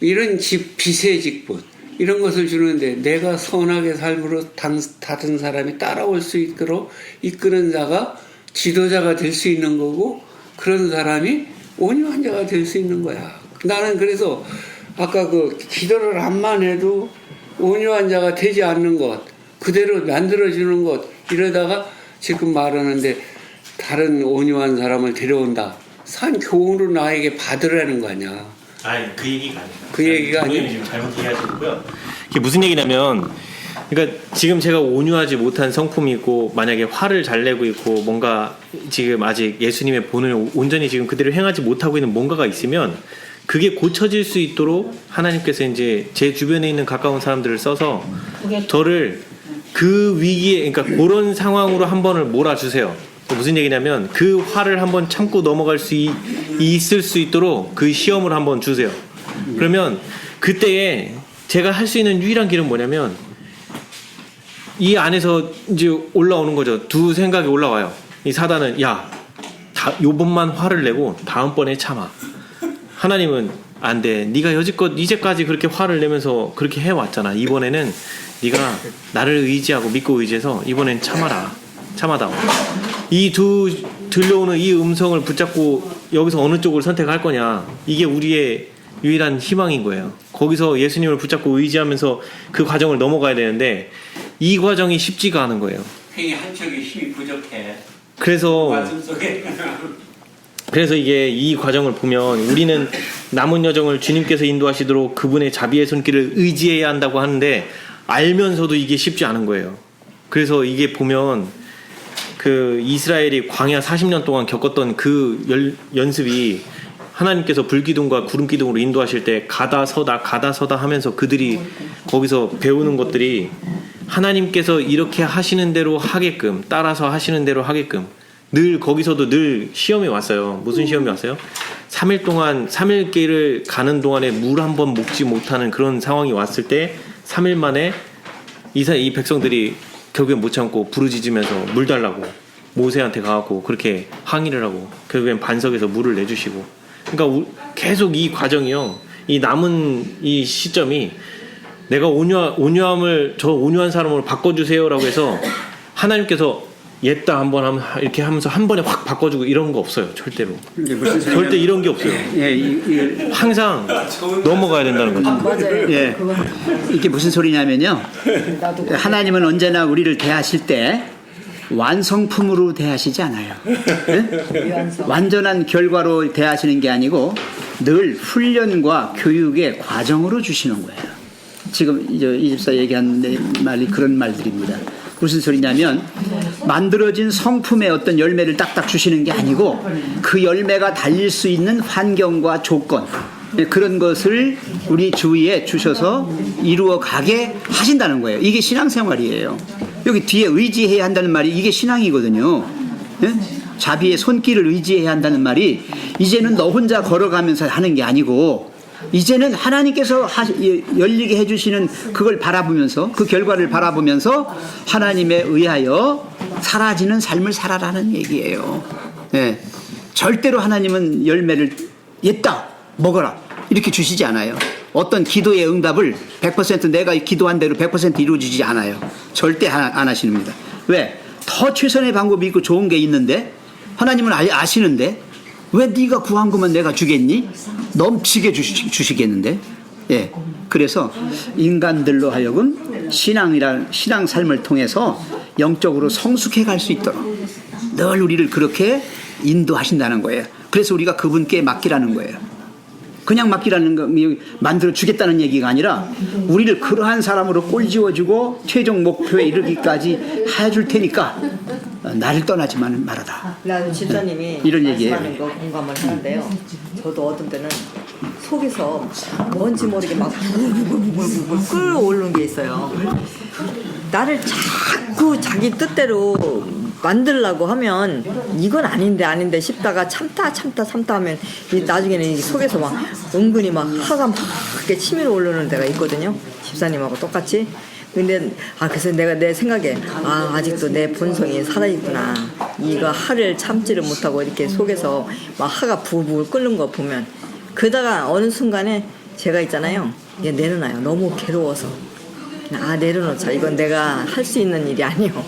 이런 빛의 직분, 이런 것을 주는데, 내가 선하게 삶으로 다른 사람이 따라올 수 있도록 이끄는 자가 지도자가 될 수 있는 거고, 그런 사람이 온유한 자가 될 수 있는 거야. 나는 그래서 아까 기도를 한만 해도 온유한 자가 되지 않는 것, 그대로 만들어주는 것, 이러다가 지금 말하는데 다른 온유한 사람을 데려온다. 산 교훈으로 나에게 받으라는 거 아니야. 아니, 그 얘기가 아니에요. 그 얘기가 아니에요. 지금 잘못 이해하셨고요. 이게 무슨 얘기냐면, 그러니까 지금 제가 온유하지 못한 성품이 있고, 만약에 화를 잘 내고 있고, 뭔가 지금 아직 예수님의 본을 온전히 지금 그대로 행하지 못하고 있는 뭔가가 있으면, 그게 고쳐질 수 있도록 하나님께서 이제 제 주변에 있는 가까운 사람들을 써서 저를 그 위기에, 그러니까 그런 상황으로 한 번을 몰아주세요. 무슨 얘기냐면, 그 화를 한번 참고 넘어갈 수 있을 수 있도록 그 시험을 한번 주세요. 그러면 그때에 제가 할 수 있는 유일한 길은 뭐냐면, 이 안에서 이제 올라오는 거죠. 두 생각이 올라와요. 이 사단은, 요번만 화를 내고 다음번에 참아. 하나님은, 안 돼. 네가 여지껏 이제까지 그렇게 화를 내면서 그렇게 해왔잖아. 이번에는 네가 나를 의지하고 믿고 의지해서 이번엔 참아다오. 이 들려오는 이 음성을 붙잡고 여기서 어느 쪽을 선택할 거냐, 이게 우리의 유일한 희망인 거예요. 거기서 예수님을 붙잡고 의지하면서 그 과정을 넘어가야 되는데, 이 과정이 쉽지가 않은 거예요. 행위 한 척에 힘이 부족해. 그래서 말씀 속에. 그래서 이게 이 과정을 보면, 우리는 남은 여정을 주님께서 인도하시도록 그분의 자비의 손길을 의지해야 한다고 하는데, 알면서도 이게 쉽지 않은 거예요. 그래서 이게 보면 그 이스라엘이 광야 40년 동안 겪었던 그 연습이 하나님께서 불기둥과 구름기둥으로 인도하실 때 가다 서다 하면서 그들이 거기서 배우는 것들이 하나님께서 이렇게 하시는 대로 하게끔, 따라서 하시는 대로 하게끔, 늘 거기서도 늘 시험이 왔어요. 무슨 시험이 왔어요? 3일 동안 3일 길을 가는 동안에 물 한 번 먹지 못하는 그런 상황이 왔을 때 3일 만에 이 백성들이 결국엔 못 참고 부르짖으면서 물 달라고 모세한테 가고 그렇게 항의를 하고 결국엔 반석에서 물을 내주시고, 그러니까 계속 이 과정이요, 이 남은 이 시점이 내가 온유함을 저 온유한 사람으로 바꿔주세요라고 해서 하나님께서 옛다 한번 하면 이렇게 하면서 한 번에 확 바꿔주고 이런 거 없어요. 절대로. 절대 이런 게 없어요. 예, 항상 넘어가야 된다는 거죠. 맞아요. 예. 이게 무슨 소리냐면요. 하나님은 언제나 우리를 대하실 때 완성품으로 대하시지 않아요. 예? 완전한 결과로 대하시는 게 아니고 늘 훈련과 교육의 과정으로 주시는 거예요. 지금 이 집사 얘기한 말이 그런 말들입니다. 무슨 소리냐면 만들어진 성품의 어떤 열매를 딱딱 주시는 게 아니고 그 열매가 달릴 수 있는 환경과 조건, 그런 것을 우리 주위에 주셔서 이루어 가게 하신다는 거예요. 이게 신앙생활이에요. 여기 뒤에 의지해야 한다는 말이 이게 신앙이거든요. 예? 자비의 손길을 의지해야 한다는 말이 이제는 너 혼자 걸어가면서 하는 게 아니고 이제는 하나님께서 열리게 해주시는 그걸 바라보면서, 그 결과를 바라보면서 하나님에 의하여 사라지는 삶을 살아라는 얘기예요. 예. 절대로 하나님은 열매를 옛다 먹어라 이렇게 주시지 않아요. 어떤 기도의 응답을 100% 내가 기도한 대로 100% 이루어지지 않아요. 절대 안 하십니다. 왜? 더 최선의 방법이 있고 좋은 게 있는데 하나님은 아시는데 왜 네가 구한 것만 내가 주겠니? 넘치게 주시겠는데. 예. 그래서 인간들로 하여금 신앙 삶을 통해서 영적으로 성숙해 갈 수 있도록 늘 우리를 그렇게 인도하신다는 거예요. 그래서 우리가 그분께 맡기라는 거예요. 그냥 맡기라는 거 만들어 주겠다는 얘기가 아니라 우리를 그러한 사람으로 꼴지워주고 최종 목표에 이르기까지 해줄 테니까 나를 떠나지만 말아라. 나는 집사님이 이런 얘기예요. 말씀하는 거 공감을 하는데요. 저도 어떤 때는 속에서 뭔지 모르게 막 부글부글 끓어오르는 게 있어요. 나를 자꾸 자기 뜻대로 만들려고 하면 이건 아닌데 싶다가 참다 하면 나중에는 이 속에서 막 은근히 막 화가 막 이렇게 치밀어 오르는 데가 있거든요. 집사님하고 똑같이. 근데 그래서 내가 내 생각에 아직도 내 본성이 살아있구나. 이거 화를 참지를 못하고 이렇게 속에서 막 화가 부글부글 끓는 거 보면, 그러다가 어느 순간에 제가 있잖아요. 얘 내려놔요. 너무 괴로워서. 내려놓자. 이건 내가 할 수 있는 일이 아니요.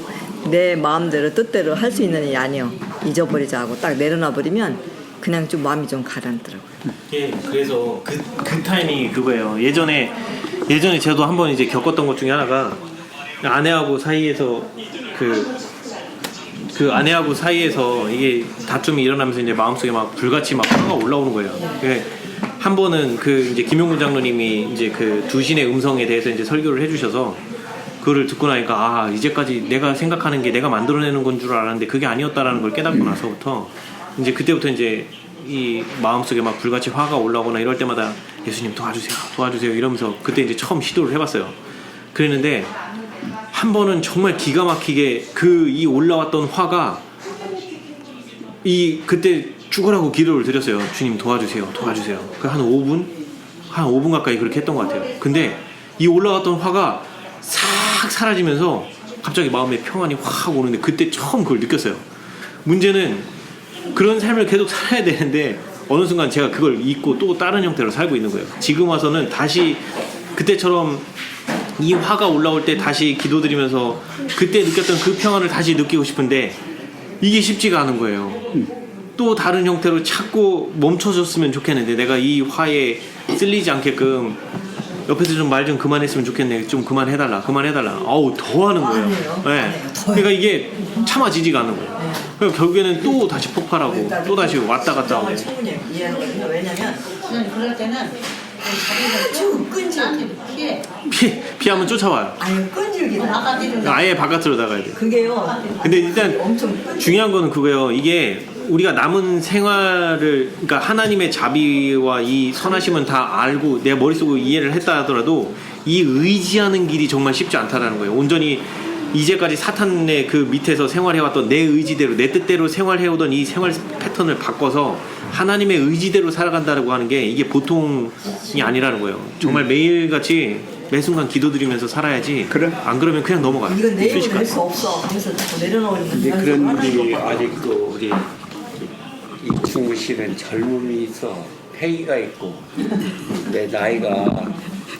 내 마음대로 뜻대로 할 수 있는 일이 아니요. 잊어버리자 하고 딱 내려놔 버리면 그냥 좀 마음이 좀 가라앉더라고요. 예, 그래서 그 타이밍이 그거예요. 예전에 저도 한번 이제 겪었던 것 중에 하나가 아내하고 사이에서 그 아내하고 사이에서 이게 다툼이 일어나면서 이제 마음속에 막 불같이 막 화가 올라오는 거예요. 한 번은 이제 김용근 장로님이 이제 그 두신의 음성에 대해서 이제 설교를 해주셔서 그거를 듣고 나니까 이제까지 내가 생각하는 게 내가 만들어내는 건 줄 알았는데 그게 아니었다라는 걸 깨닫고 나서부터 이제 그때부터 이제 이 마음속에 막 불같이 화가 올라오거나 이럴 때마다 예수님 도와주세요 이러면서 그때 이제 처음 시도를 해봤어요. 그랬는데 한 번은 정말 기가 막히게 이 올라왔던 화가 그때 죽으라고 기도를 드렸어요. 주님 도와주세요. 그 한 5분 가까이 그렇게 했던 것 같아요. 근데 이 올라왔던 화가 싹 사라지면서 갑자기 마음에 평안이 확 오는데 그때 처음 그걸 느꼈어요. 문제는 그런 삶을 계속 살아야 되는데 어느 순간 제가 그걸 잊고 또 다른 형태로 살고 있는 거예요. 지금 와서는 다시 그때처럼 이 화가 올라올 때 다시 기도드리면서 그때 느꼈던 그 평안을 다시 느끼고 싶은데 이게 쉽지가 않은 거예요. 또 다른 형태로 자꾸 멈춰줬으면 좋겠는데 내가 이 화에 쓸리지 않게끔 옆에서 좀 말 좀 그만했으면 좋겠네. 좀 그만해달라. 더 하는 거예요. 네. 그러니까 이게 참아지지가 않는 거예요. 그러니까 결국에는 또 다시 폭발하고 또 다시 왔다 갔다 하고. 충분히 이해하거든요. 왜냐면 그럴 때는 아주 끈질기게 피하면 쫓아와요. 끈질기게 아예 바깥으로 나가야 돼. 그게요. 근데 일단 중요한 거는 그거예요. 이게 우리가 남은 생활을, 그러니까 하나님의 자비와 이 선하심은 다 알고 내 머릿속으로 이해를 했다 하더라도 이 의지하는 길이 정말 쉽지 않다라는 거예요. 온전히 이제까지 사탄의 그 밑에서 생활해왔던 내 의지대로, 내 뜻대로 생활해오던 이 생활 패턴을 바꿔서 하나님의 의지대로 살아간다고 하는 게 이게 보통이 아니라는 거예요. 정말 매일같이 매 순간 기도드리면서 살아야지. 그래? 안 그러면 그냥 넘어가요. 이건 내일은 순식간에. 할 수 없어. 그래서 자꾸 내려놓으니까. 근데 그런 분이 아직도 우리 이 주무시는 젊음이 있어. 패기가 있고 내 나이가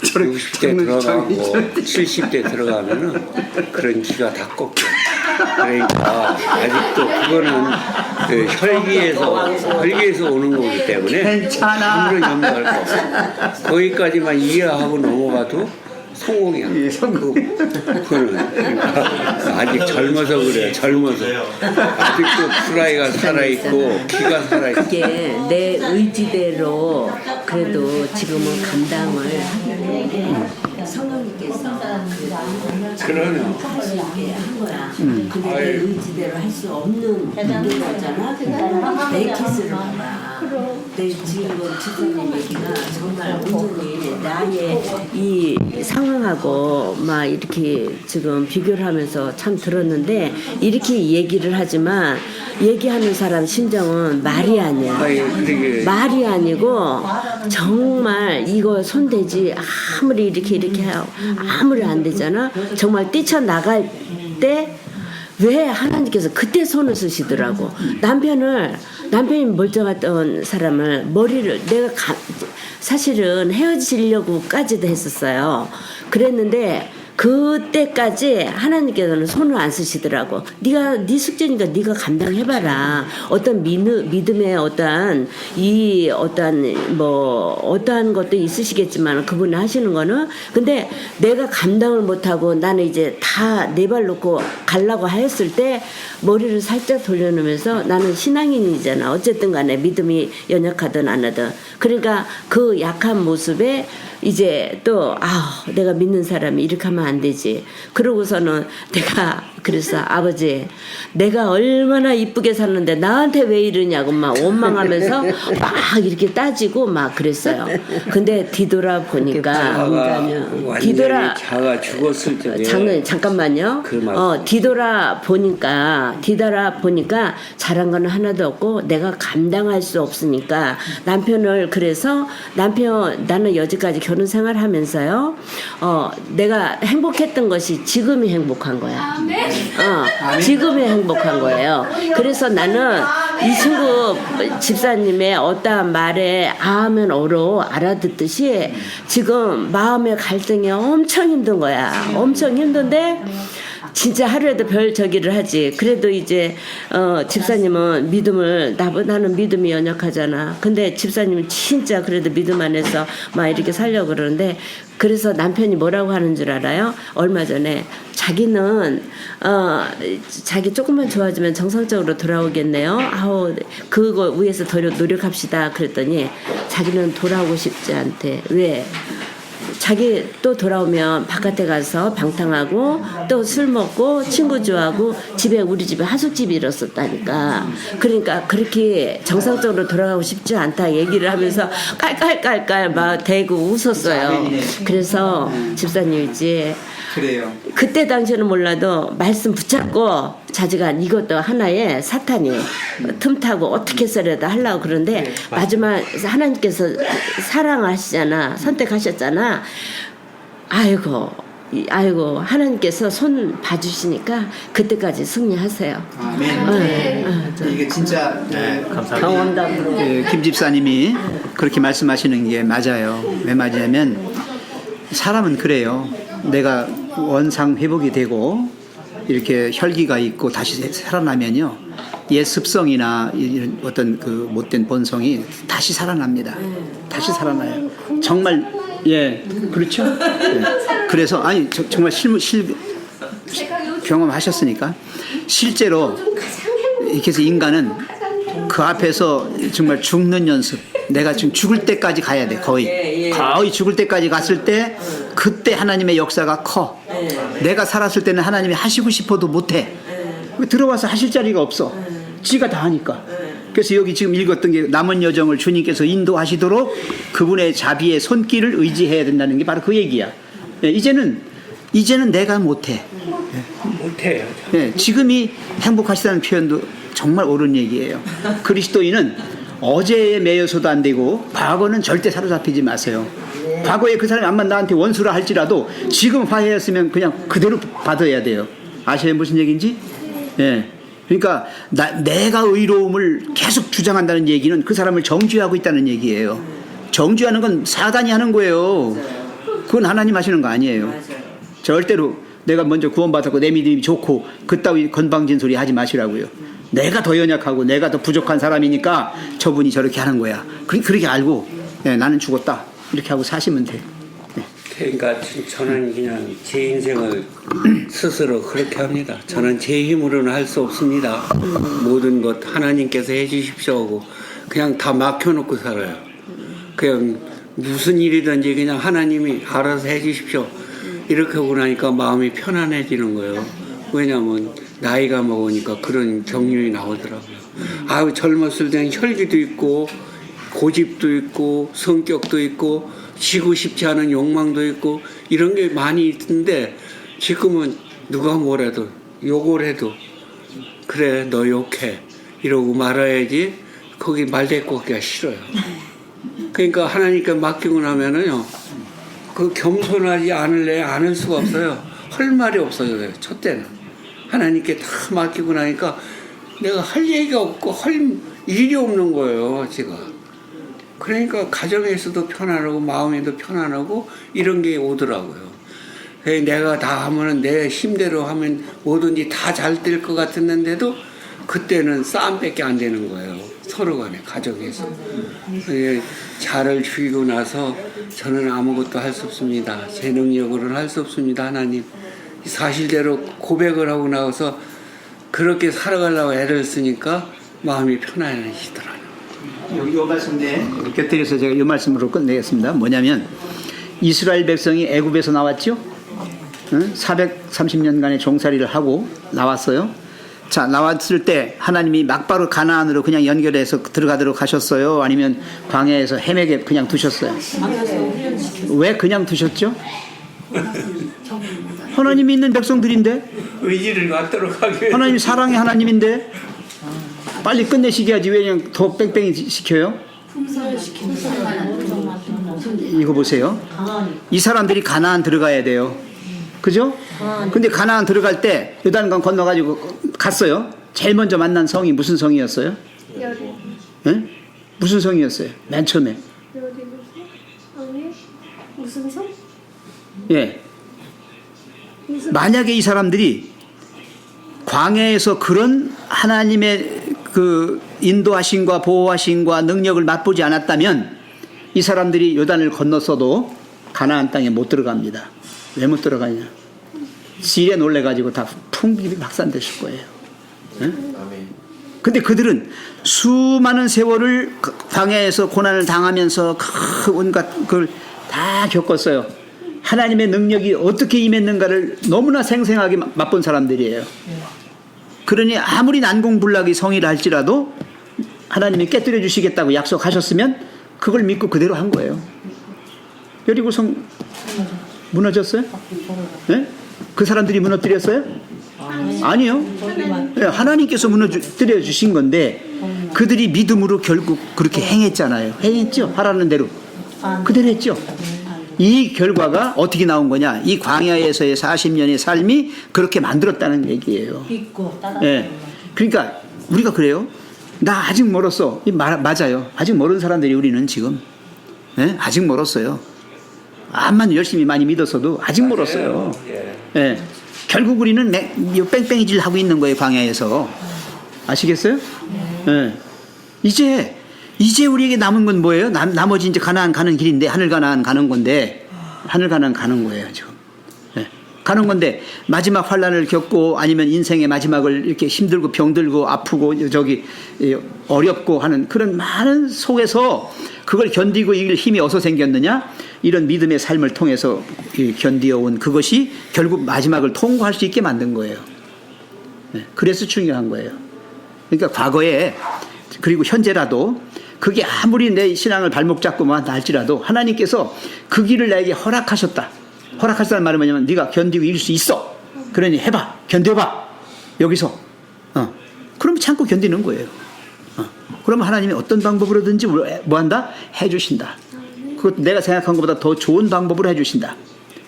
60대 들어가고 70대 들어가면은 그런 기가 다 꺾여. 그러니까 아직도 그거는 그 혈기에서 오는 거기 때문에 괜찮아. 아무런 염려할 거 없어. 거기까지만 이해하고 넘어가도 성공이야. 예, 성공. 그거는 그러니까 아직 젊어서 그래요. 젊어서 아직도 프라이가 살아있고 키가 살아있고. 그게 내 의지대로 그래도 지금은 감당을 성령님께서 그러네요. 할 수 있게 한 거야. 근데 내 의지대로 할 수 없는 거잖아. 내 케이스를 봐봐. 내 지금 집사님 얘기가 정말 온전히 나의 이 상황하고 막 이렇게 지금 비교를 하면서 참 들었는데 이렇게 얘기를 하지만 얘기하는 사람 심정은 말이 아니야. 말이 아니고 정말 이거 손대지 아무리 이렇게 하고 아무리 안 되잖아. 정말 뛰쳐나갈 때 왜 하나님께서 그때 손을 쓰시더라고. 남편이 멀쩡했던 사람을 머리를 사실은 헤어지려고까지도 했었어요. 그랬는데 그때까지 하나님께서는 손을 안 쓰시더라고. 네 숙제니까 네가 감당해봐라. 어떤 믿음의 어떠한 것도 있으시겠지만 그분이 하시는 거는 근데 내가 감당을 못하고 나는 이제 다 내 발 놓고 가려고 하였을 때 머리를 살짝 돌려놓으면서 나는 신앙인이잖아. 어쨌든 간에 믿음이 연약하든 안 하든. 그러니까 그 약한 모습에 이제 또 내가 믿는 사람이 이렇게 하면 안 되지. 그러고서는 내가 그래서 아버지 내가 얼마나 이쁘게 살았는데 나한테 왜 이러냐고 막 원망하면서 막 이렇게 따지고 막 그랬어요. 근데 뒤돌아보니까 자가 죽었을 때 잠깐만요. 뒤돌아보니까 잘한 건 하나도 없고 내가 감당할 수 없으니까 그래서 나는 여지까지 결혼 생활하면서요. 내가 행복했던 것이 지금이 행복한 거야. 지금이 행복한 거예요. 그래서 나는 이 친구 집사님의 어떠한 말에 아하면 알아듣듯이 지금 마음의 갈등이 엄청 힘든 거야. 엄청 힘든데 진짜 하루에도 별 저기를 하지. 그래도 이제 집사님은 나는 믿음이 연약하잖아. 근데 집사님은 진짜 그래도 믿음 안에서 막 이렇게 살려고 그러는데 그래서 남편이 뭐라고 하는 줄 알아요? 얼마 전에 자기는 자기 조금만 좋아지면 정상적으로 돌아오겠네요. 그거 위해서 더 노력합시다. 그랬더니 자기는 돌아오고 싶지 않대. 왜? 자기 또 돌아오면 바깥에 가서 방탕하고 또 술 먹고 친구 좋아하고 우리 집에 하숙집이 일었었다니까. 그러니까 그렇게 정상적으로 돌아가고 싶지 않다 얘기를 하면서 깔깔깔깔 막 대고 웃었어요. 그래서 집사님이지. 그래요. 그때 당시에는 몰라도 말씀 붙잡고 자지가 이것도 하나의 사탄이 틈타고 어떻게 해서라도 하려고 그러는데 마지막 하나님께서 사랑하시잖아. 선택하셨잖아. 아이고 하나님께서 손 봐주시니까 그때까지 승리하세요. 아멘. 이게 진짜 경험담으로. 김 집사님이 그렇게 말씀하시는 게 맞아요. 왜 맞냐면 사람은 그래요. 내가 원상 회복이 되고 이렇게 혈기가 있고 다시 살아나면요, 옛 습성이나 이런 어떤 그 못된 본성이 다시 살아납니다. 다시 살아나요. 정말 그렇죠. 그래서 정말 경험하셨으니까 실제로 이렇게 해서 인간은 그 앞에서 정말 죽는 연습. 내가 지금 죽을 때까지 가야 돼. 거의 죽을 때까지 갔을 때 그때 하나님의 역사가 커. 내가 살았을 때는 하나님이 하시고 싶어도 못해. 들어와서 하실 자리가 없어. 지가 다 하니까. 그래서 여기 지금 읽었던 게 남은 여정을 주님께서 인도하시도록 그분의 자비의 손길을 의지해야 된다는 게 바로 그 얘기야. 예, 이제는 내가 못해. 못해요. 예, 지금이 행복하시다는 표현도 정말 옳은 얘기예요. 그리스도인은 어제에 매여서도 안 되고 과거는 절대 사로잡히지 마세요. 과거에 그 사람이 암만 나한테 원수라 할지라도 지금 화해했으면 그냥 그대로 받아야 돼요. 아셔요 무슨 얘기인지? 예. 그러니까 내가 의로움을 계속 주장한다는 얘기는 그 사람을 정죄하고 있다는 얘기예요. 정죄하는 건 사단이 하는 거예요. 그건 하나님 하시는 거 아니에요. 절대로 내가 먼저 구원받았고 내 믿음이 좋고 그따위 건방진 소리 하지 마시라고요. 내가 더 연약하고 내가 더 부족한 사람이니까 저분이 저렇게 하는 거야. 그렇게 알고 나는 죽었다 이렇게 하고 사시면 돼. 그러니까 저는 그냥 제 인생을 스스로 그렇게 합니다. 저는 제 힘으로는 할 수 없습니다. 모든 것 하나님께서 해주십시오 하고 그냥 다 맡겨놓고 살아요. 그냥 무슨 일이든지 그냥 하나님이 알아서 해주십시오. 이렇게 하고 나니까 마음이 편안해지는 거예요. 왜냐하면 나이가 먹으니까 그런 경륜이 나오더라고요. 아유 젊었을 때는 혈기도 있고 고집도 있고 성격도 있고 지고 싶지 않은 욕망도 있고 이런 게 많이 있는데 지금은 누가 뭐래도 욕을 해도 그래 너 욕해 이러고 말아야지 거기 말대꾸 하기가 싫어요. 그러니까 하나님께 맡기고 나면은요 그 겸손하지 않을 수가 없어요. 할 말이 없어요. 첫 때는 하나님께 다 맡기고 나니까 내가 할 얘기가 없고 할 일이 없는 거예요 제가. 그러니까 가정에서도 편안하고 마음에도 편안하고 이런 게 오더라고요. 내가 다 하면은 내 힘대로 하면 뭐든지 다 잘 될 것 같았는데도 그때는 싸움밖에 안 되는 거예요. 서로 간에 가정에서. 자를 죽이고 나서 저는 아무것도 할 수 없습니다. 제 능력으로는 할 수 없습니다. 하나님. 사실대로 고백을 하고 나서 그렇게 살아가려고 애를 쓰니까 마음이 편안해지더라고요. 여기 요 말씀인데 곁들여서 제가 이 말씀으로 끝내겠습니다. 뭐냐면 이스라엘 백성이 애굽에서 나왔죠. 430년간의 종살이를 하고 나왔어요. 자 나왔을 때 하나님이 막바로 가나안으로 그냥 연결해서 들어가도록 하셨어요? 아니면 광야에서 헤매게 그냥 두셨어요? 왜 그냥 두셨죠? 하나님이 있는 백성들인데 의지를 갖도록 하기 위해서 하나님이 사랑의 하나님인데 빨리 끝내시게 하지 왜 그냥 더 뺑뺑이 시켜요? 이거 보세요. 이 사람들이 가나안 들어가야 돼요. 그죠? 근데 가나안 들어갈 때 요단강 건너가지고 갔어요. 제일 먼저 만난 성이 무슨 성이었어요? 네? 무슨 성이었어요? 맨 처음에. 무슨 성? 예. 만약에 이 사람들이 광야에서 그런 하나님의 그 인도하심과 보호하심과 능력을 맛보지 않았다면 이 사람들이 요단을 건넜어도 가나안 땅에 못 들어갑니다. 왜 못 들어가냐? 지레 놀래가지고 다 풍비비 박산되실 거예요. 네? 근데 그들은 수많은 세월을 광야에서 고난을 당하면서 온갖 걸 다 겪었어요. 하나님의 능력이 어떻게 임했는가를 너무나 생생하게 맛본 사람들이에요. 그러니 아무리 난공불락이 성이라 할지라도 하나님이 깨뜨려 주시겠다고 약속하셨으면 그걸 믿고 그대로 한 거예요. 여리고 성 무너졌어요? 네? 그 사람들이 무너뜨렸어요? 아니요. 네, 하나님께서 무너뜨려 주신 건데 그들이 믿음으로 결국 그렇게 행했잖아요. 행했죠. 하라는 대로. 그대로 했죠. 이 결과가 어떻게 나온 거냐? 이 광야에서의 40년의 삶이 그렇게 만들었다는 얘기예요. 네. 그러니까 우리가 그래요. 나 아직 멀었어. 맞아요. 아직 멀은 사람들이 우리는 지금. 네? 아직 멀었어요. 암만 열심히 많이 믿었어도 아직 멀었어요. 네. 결국 우리는 뺑뺑이질 하고 있는 거예요. 광야에서. 아시겠어요? 네. 이제 우리에게 남은 건 뭐예요? 나머지 이제 가나안 가는 길인데 하늘 가나안 가는 건데 하늘 가나안 가는 거예요 지금. 네. 가는 건데 마지막 환란을 겪고 아니면 인생의 마지막을 이렇게 힘들고 병들고 아프고 어렵고 하는 그런 많은 속에서 그걸 견디고 이길 힘이 어디서 생겼느냐? 이런 믿음의 삶을 통해서 견디어온 그것이 결국 마지막을 통과할 수 있게 만든 거예요. 그래서 중요한 거예요. 그러니까 과거에 그리고 현재라도 그게 아무리 내 신앙을 발목 잡고만 할지라도 하나님께서 그 길을 나에게 허락하셨다. 허락하셨다는 말은 뭐냐면 네가 견디고 이길 수 있어. 그러니 해봐. 견뎌봐. 여기서. 그럼 참고 견디는 거예요. 그러면 하나님이 어떤 방법으로든지 뭐한다? 해주신다. 그것도 내가 생각한 것보다 더 좋은 방법으로 해주신다.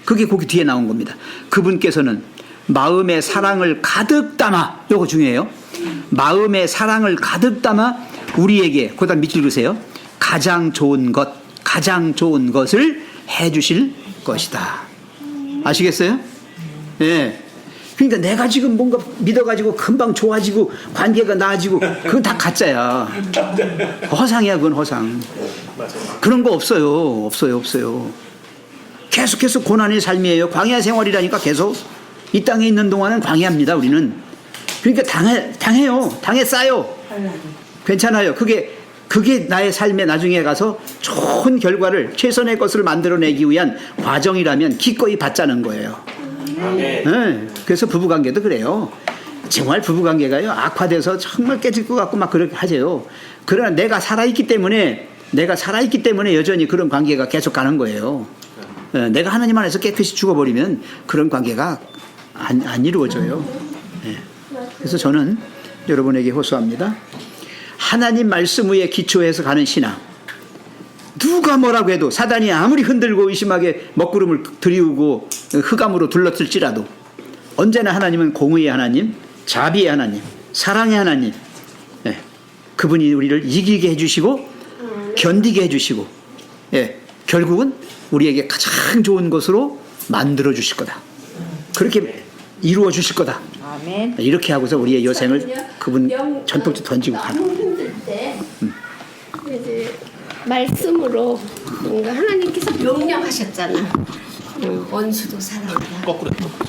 그게 거기 뒤에 나온 겁니다. 그분께서는 마음의 사랑을 가득 담아, 요거 중요해요. 마음의 사랑을 가득 담아 우리에게, 거기다 밑줄 그으세요. 가장 좋은 것을 해주실 것이다. 아시겠어요? 예. 그러니까 내가 지금 뭔가 믿어가지고 금방 좋아지고 관계가 나아지고 그건 다 가짜야. 허상이야, 그건 허상. 그런 거 없어요. 없어요. 계속해서 고난의 삶이에요. 광야 생활이라니까 계속. 이 땅에 있는 동안은 광야입니다, 우리는. 그러니까 당해요. 당했어요. 괜찮아요. 그게 나의 삶에 나중에 가서 좋은 결과를, 최선의 것을 만들어내기 위한 과정이라면 기꺼이 받자는 거예요. 네. 그래서 부부관계도 그래요. 정말 부부관계가요, 악화돼서 정말 깨질 것 같고 막 그렇게 하죠. 그러나 내가 살아있기 때문에 여전히 그런 관계가 계속 가는 거예요. 내가 하나님 안에서 깨끗이 죽어버리면 그런 관계가 안 이루어져요. 그래서 저는 여러분에게 호소합니다. 하나님 말씀 위에 기초해서 가는 신앙. 누가 뭐라고 해도, 사단이 아무리 흔들고 의심하게 먹구름을 들이우고 흑암으로 둘렀을지라도 언제나 하나님은 공의의 하나님, 자비의 하나님, 사랑의 하나님. 그분이 우리를 이기게 해주시고 견디게 해주시고, 결국은 우리에게 가장 좋은 것으로 만들어 주실 거다. 그렇게 이루어 주실 거다. 아멘. 이렇게 하고서 우리의 여생을 그분 전통적 던지고 가는. 힘들 때 이제 말씀으로 뭔가 하나님께서 명령하셨잖아. 원수도 사랑하라.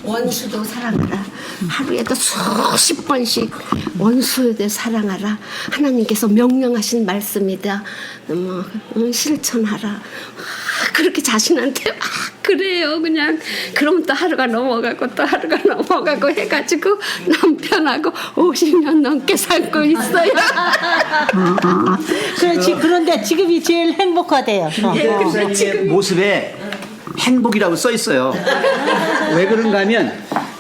원수도 사랑하라. 하루에도 수십 번씩 원수에 대해 사랑하라. 하나님께서 명령하신 말씀이다. 실천하라. 그렇게 자신한테 막 그래요. 그냥 그럼 또 하루가 넘어가고 또 하루가 넘어가고 해가지고 남편하고 50년 넘게 살고 있어요. 그렇지. 그런데 지금이 제일 행복하대요. 목사님의 모습에 행복이라고 써 있어요. 왜 그런가 하면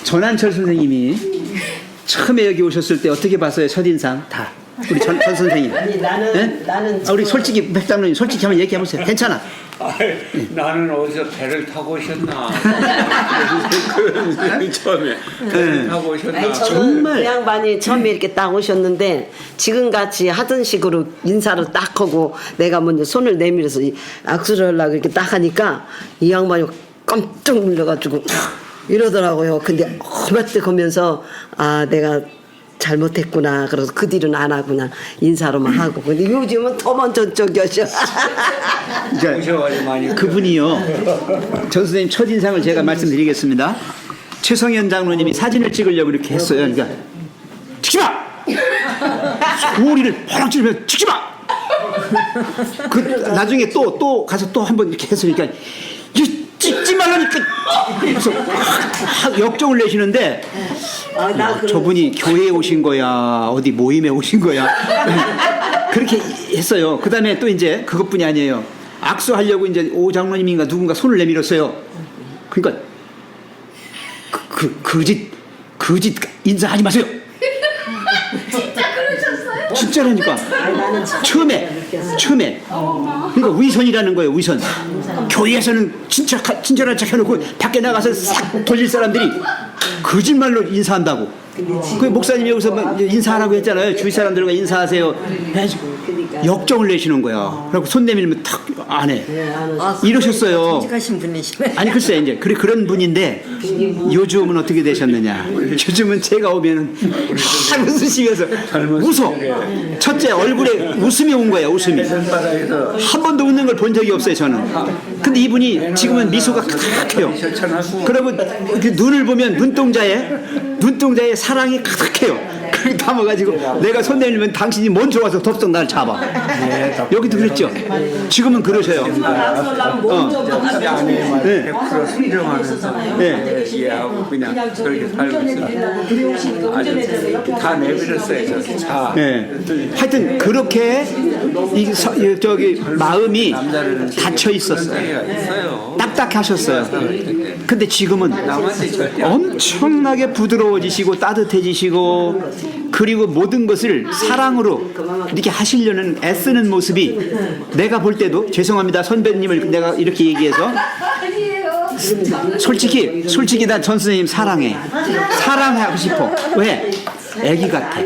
전한철 선생님이 처음에 여기 오셨을 때 어떻게 봤어요? 첫인상 다. 우리 전 선생님. 아니 나는 우리 솔직히 백장로님 솔직히 한번 얘기해 보세요. 괜찮아. 나는 어디서 배를 타고 오셨나? 처음에 배를 타고 오셨나? 아니, 저는 그 양반이 처음에 이렇게 딱 오셨는데 지금같이 하던 식으로 인사를 딱 하고 내가 먼저 손을 내밀어서 악수를 하려고 이렇게 딱 하니까 이 양반이 깜짝 놀라가지고 이러더라고요. 근데 허벅대가면서 내가 잘못했구나. 그래서 그 뒤로는 안 하구나. 인사로만 하고. 근데 요즘은 더 먼저 저기하셔. 그분이요. 전 선생님 첫인상을 제가 말씀드리겠습니다. 최성현 장로님이 사진을 찍으려고 이렇게 했어요. 그러니까 찍지 마! 소리를 펄럭 지르면서 찍지 마! 나중에 또 가서 또 한 번 이렇게 했으니까 찍지 말라니까! 그래서 역정을 내시는데 저분이 교회에 오신 거야, 어디 모임에 오신 거야, 그렇게 했어요. 그 다음에 또 이제 그것뿐이 아니에요. 악수하려고 이제 오 장로님인가 누군가 손을 내밀었어요. 그러니까 거짓 인사하지 마세요. 진짜 그러셨어요? 진짜라니까. 처음에 그러니까 위선이라는 거예요. 위선. 교회에서는 친절한 척 해놓고 밖에 나가서 싹 돌릴 사람들이 거짓말로 인사한다고. 그 목사님이 여기서 인사하라고 했잖아요. 주위 사람들과 인사하세요. 역정을 내시는 거야. 그리고 손 내밀면 탁 안 해. 아, 이러셨어요. 정직하신 분이시네. 아니 글쎄 이제 그런 분인데 요즘은 어떻게 되셨느냐? 요즘은 제가 오면은 막 웃으시면서 웃어. 첫째 얼굴에 웃음이 온 거야. 웃음이. 한 번도 웃는 걸 본 적이 없어요 저는. 근데 이분이 지금은 미소가 가득해요. 그리고 그 눈을 보면 눈동자에 사랑이 가득해요. 그렇게 담아가지고 내가 손 내밀면 당신이 먼저 와서 덥석 나를 잡아. 여기도 그랬죠. 지금은 그러셔요. 네. 100% 순종하면서 이해하고 그냥 그렇게 살고 있어요. 아주 다 내버렸어요. 자, 네. 하여튼 그렇게 저기 마음이 닫혀 있었어요. 딱딱하셨어요. 근데 지금은 엄청나게 부드러워지시고 따뜻해지시고 그리고 모든 것을 사랑으로 이렇게 하시려는 애쓰는 모습이 내가 볼 때도 죄송합니다 선배님을 내가 이렇게 얘기해서 솔직히 난 전 선생님 사랑하고 싶어. 왜? 애기 같아.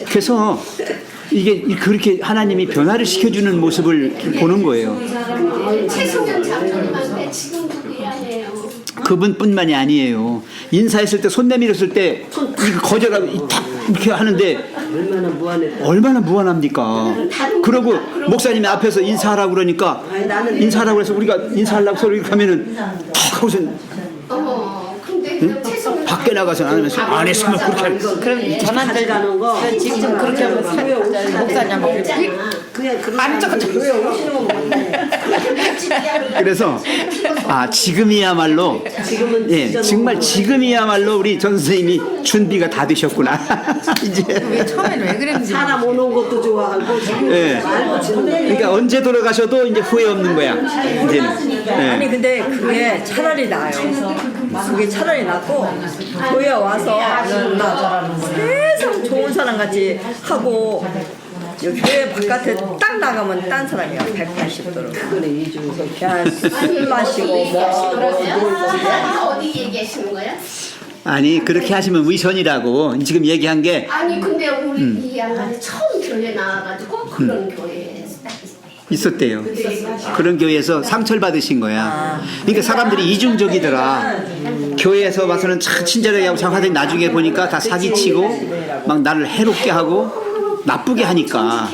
그래서 이게 그렇게 하나님이 변화를 시켜주는 모습을 보는 거예요. 최승현 장로님한테 지금도 미안해요. 그분뿐만이 아니에요. 인사했을 때 손 내밀었을 때 이거 거절하고 탁 이렇게 하는데 얼마나 무한합니까? 그러고 목사님이 앞에서 인사하라고 그러니까 인사하라고 해서 우리가 인사하려고 서로 이렇게 하면은 탁 하고서 근데 최승현 밖에 나가서 안 하면서 안 했으면 그렇게 할 그럼 전환들 가는 거 지금 좀 그렇게 하면 목사님하고 그래서 지금이야말로 정말 지금이야말로 우리 전 선생님이 준비가 다 되셨구나. 이제 처음에는 왜 그랬는지 사람 오는 것도 좋아하고 그러니까 언제 돌아가셔도 이제 후회 없는 거야. 이제는. 아니 근데 그게 차라리 나아요. 그게 차라리 낫고 교회 와서 세상 좋은 사람 같이 하고 교회 바깥에 딱 나가면 딴 사람이야. 180도로 그냥 술 마시고 어디 얘기하시는 거야? 아니 그렇게 하시면 위선이라고 지금 얘기한 게 아니 근데 우리 이 양반이 처음 교회 나와가지고 그런 교회에 있었대요. 그런 교회에서 상처를 받으신 거야. 그러니까 사람들이 이중적이더라. 교회에서 봐서는 참 친절하게 하고 하더니 나중에 보니까 다 사기치고 막 나를 해롭게 하고 나쁘게 하니까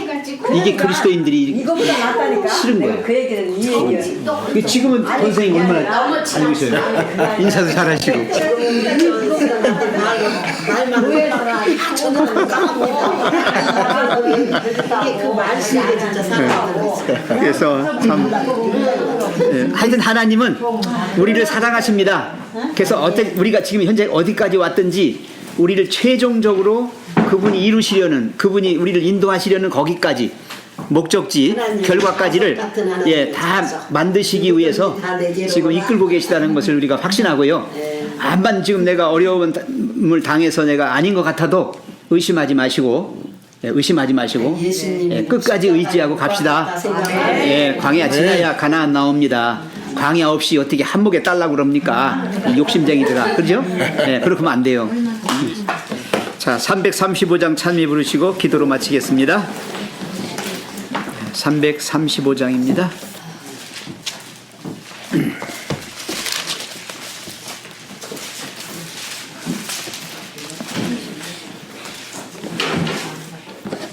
이게 그리스도인들이 이거보다 낫다니까. 싫은 거야. 그 얘기는 이 얘기야. 지금은 선생님 얼마나 잘 계셔요. 인사도 잘하시고. 말만 후회하라. 저는 까먹어. 이게 그 말씀이 진짜 사랑하고. 그래서 참 하여튼 하나님은 우리를 사랑하십니다. 그래서 우리가 지금 현재 어디까지 왔든지 우리를 최종적으로 그분이 이루시려는 그분이 우리를 인도하시려는 거기까지 목적지 결과까지를 다 만드시기 위해서 지금 이끌고 계시다는 것을 우리가 확신하고요. 암만 지금 내가 어려움을 당해서 내가 아닌 것 같아도 의심하지 마시고 끝까지 의지하고 갑시다. 광야 지나야 가나안 나옵니다. 광야 없이 어떻게 한목에 딸라고 그럽니까? 욕심쟁이들아, 그죠? 그렇게 하면 안 돼요. 자, 335장 찬미 부르시고 기도로 마치겠습니다. 335장입니다.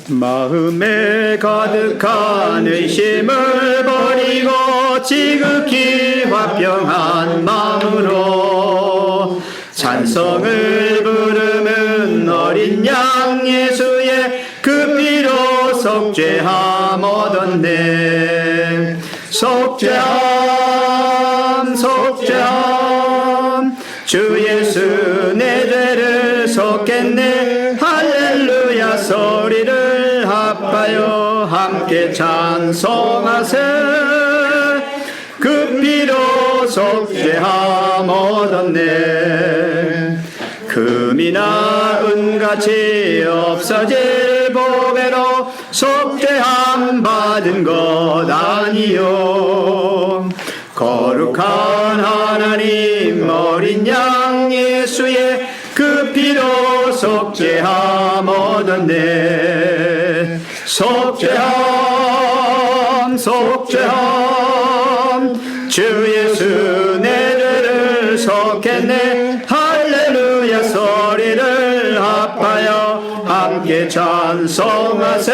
마음에 가득한 의심을 버리고 지극히 화평한 마음으로 찬성을 부르는 어린 양 예수의 그 피로 속죄함 얻었네. 속죄함 주 예수 내 죄를 속겠네. 할렐루야 소리를 합하여 함께 찬송하세. 그 피로 속죄함 얻었네. 금이나 은같이 없어질 보배로 속죄함 받은 것 아니요. 거룩한 하나님 어린 양 예수의 그 피로 속죄함 얻었네. 속죄함 속죄함 주 예수 내 죄를 속했네 할렐루야 소리를 합하여 함께 찬송하세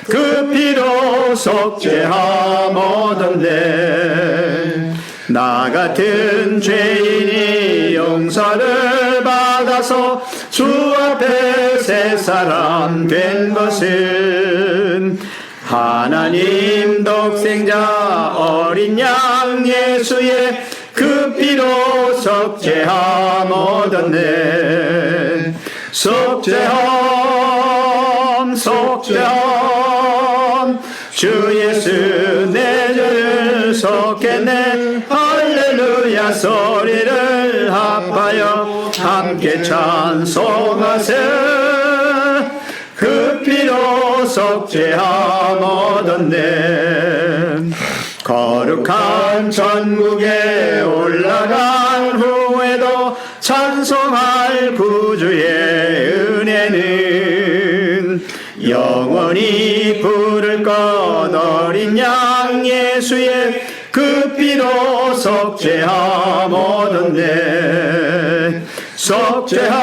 그 피로 속죄함 얻었네 나 같은 죄인이 용서를 받아서 주 앞에 새 사람 된 것은 하나님 독생자 어린 양 예수의 그 피로 속죄함 얻었네 속죄함 속죄함 주 예수 내 죄를 속했네 할렐루야 소리를 합하여 함께 찬송하세 그 피로 속죄함 얻었네 거룩한 천국에 올라간 후에도 찬송할 구주의 은혜는 영원히 부를 것 어린 양 예수의 그 피로 속죄함 얻었네 속죄함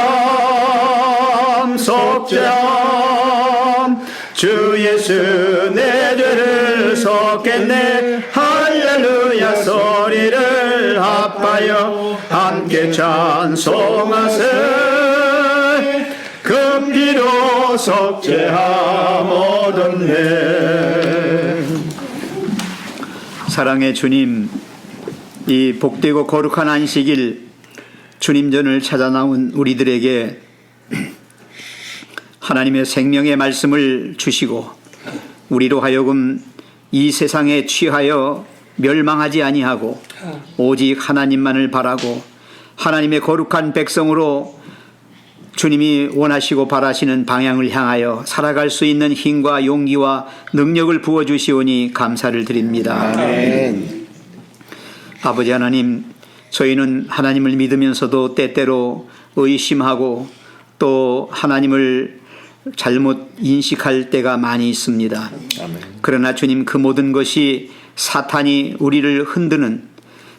속죄함 주 예수 내 죄를 속했네 할렐루야 소리를 합하여 함께 찬송하세 그 피로 속죄함 얻었네 사랑의 주님 이 복되고 거룩한 안식일 주님 전을 찾아 나온 우리들에게 하나님의 생명의 말씀을 주시고 우리로 하여금 이 세상에 취하여 멸망하지 아니하고 오직 하나님만을 바라고 하나님의 거룩한 백성으로 주님이 원하시고 바라시는 방향을 향하여 살아갈 수 있는 힘과 용기와 능력을 부어주시오니 감사를 드립니다. 아멘. 아버지 하나님 저희는 하나님을 믿으면서도 때때로 의심하고 또 하나님을 잘못 인식할 때가 많이 있습니다. 그러나 주님 그 모든 것이 사탄이 우리를 흔드는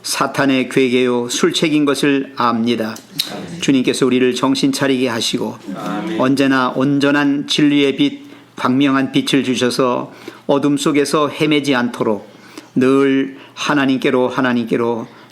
사탄의 괴계요 술책인 것을 압니다. 주님께서 우리를 정신 차리게 하시고 언제나 온전한 진리의 빛 광명한 빛을 주셔서 어둠 속에서 헤매지 않도록 늘 하나님께로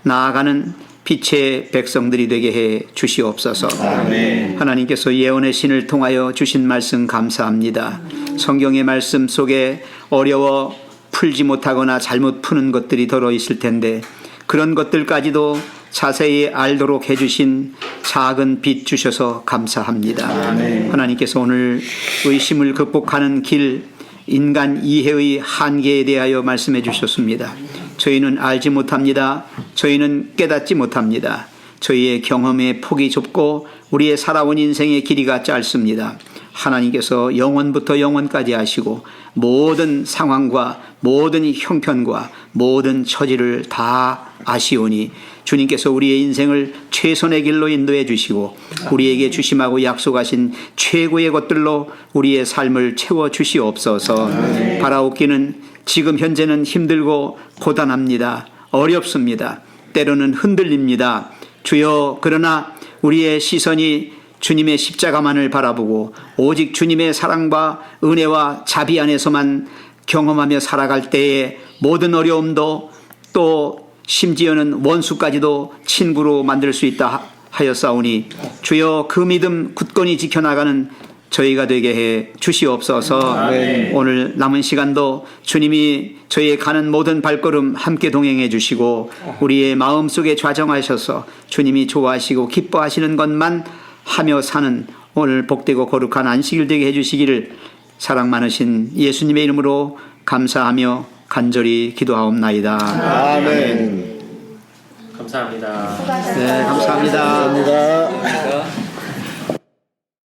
나아가는 빛의 백성들이 되게 해 주시옵소서. 아멘. 하나님께서 예언의 신을 통하여 주신 말씀 감사합니다. 성경의 말씀 속에 어려워 풀지 못하거나 잘못 푸는 것들이 들어 있을 텐데 그런 것들까지도 자세히 알도록 해주신 작은 빛 주셔서 감사합니다. 아멘. 하나님께서 오늘 의심을 극복하는 길 인간 이해의 한계에 대하여 말씀해 주셨습니다. 저희는 알지 못합니다. 저희는 깨닫지 못합니다. 저희의 경험의 폭이 좁고 우리의 살아온 인생의 길이가 짧습니다. 하나님께서 영원부터 영원까지 아시고 모든 상황과 모든 형편과 모든 처지를 다 아시오니 주님께서 우리의 인생을 최선의 길로 인도해 주시고 우리에게 주심하고 약속하신 최고의 것들로 우리의 삶을 채워 주시옵소서. 바라옵기는 지금 현재는 힘들고 고단합니다. 어렵습니다. 때로는 흔들립니다. 주여 그러나 우리의 시선이 주님의 십자가만을 바라보고 오직 주님의 사랑과 은혜와 자비 안에서만 경험하며 살아갈 때에 모든 어려움도 또 심지어는 원수까지도 친구로 만들 수 있다 하였사오니 주여 그 믿음 굳건히 지켜나가는 저희가 되게 해 주시옵소서. 네. 오늘 남은 시간도 주님이 저희의 가는 모든 발걸음 함께 동행해 주시고 우리의 마음속에 좌정하셔서 주님이 좋아하시고 기뻐하시는 것만 하며 사는 오늘 복되고 거룩한 안식일 되게 해주시기를 사랑 많으신 예수님의 이름으로 감사하며 간절히 기도하옵나이다. 아멘. 감사합니다. 네, 감사합니다.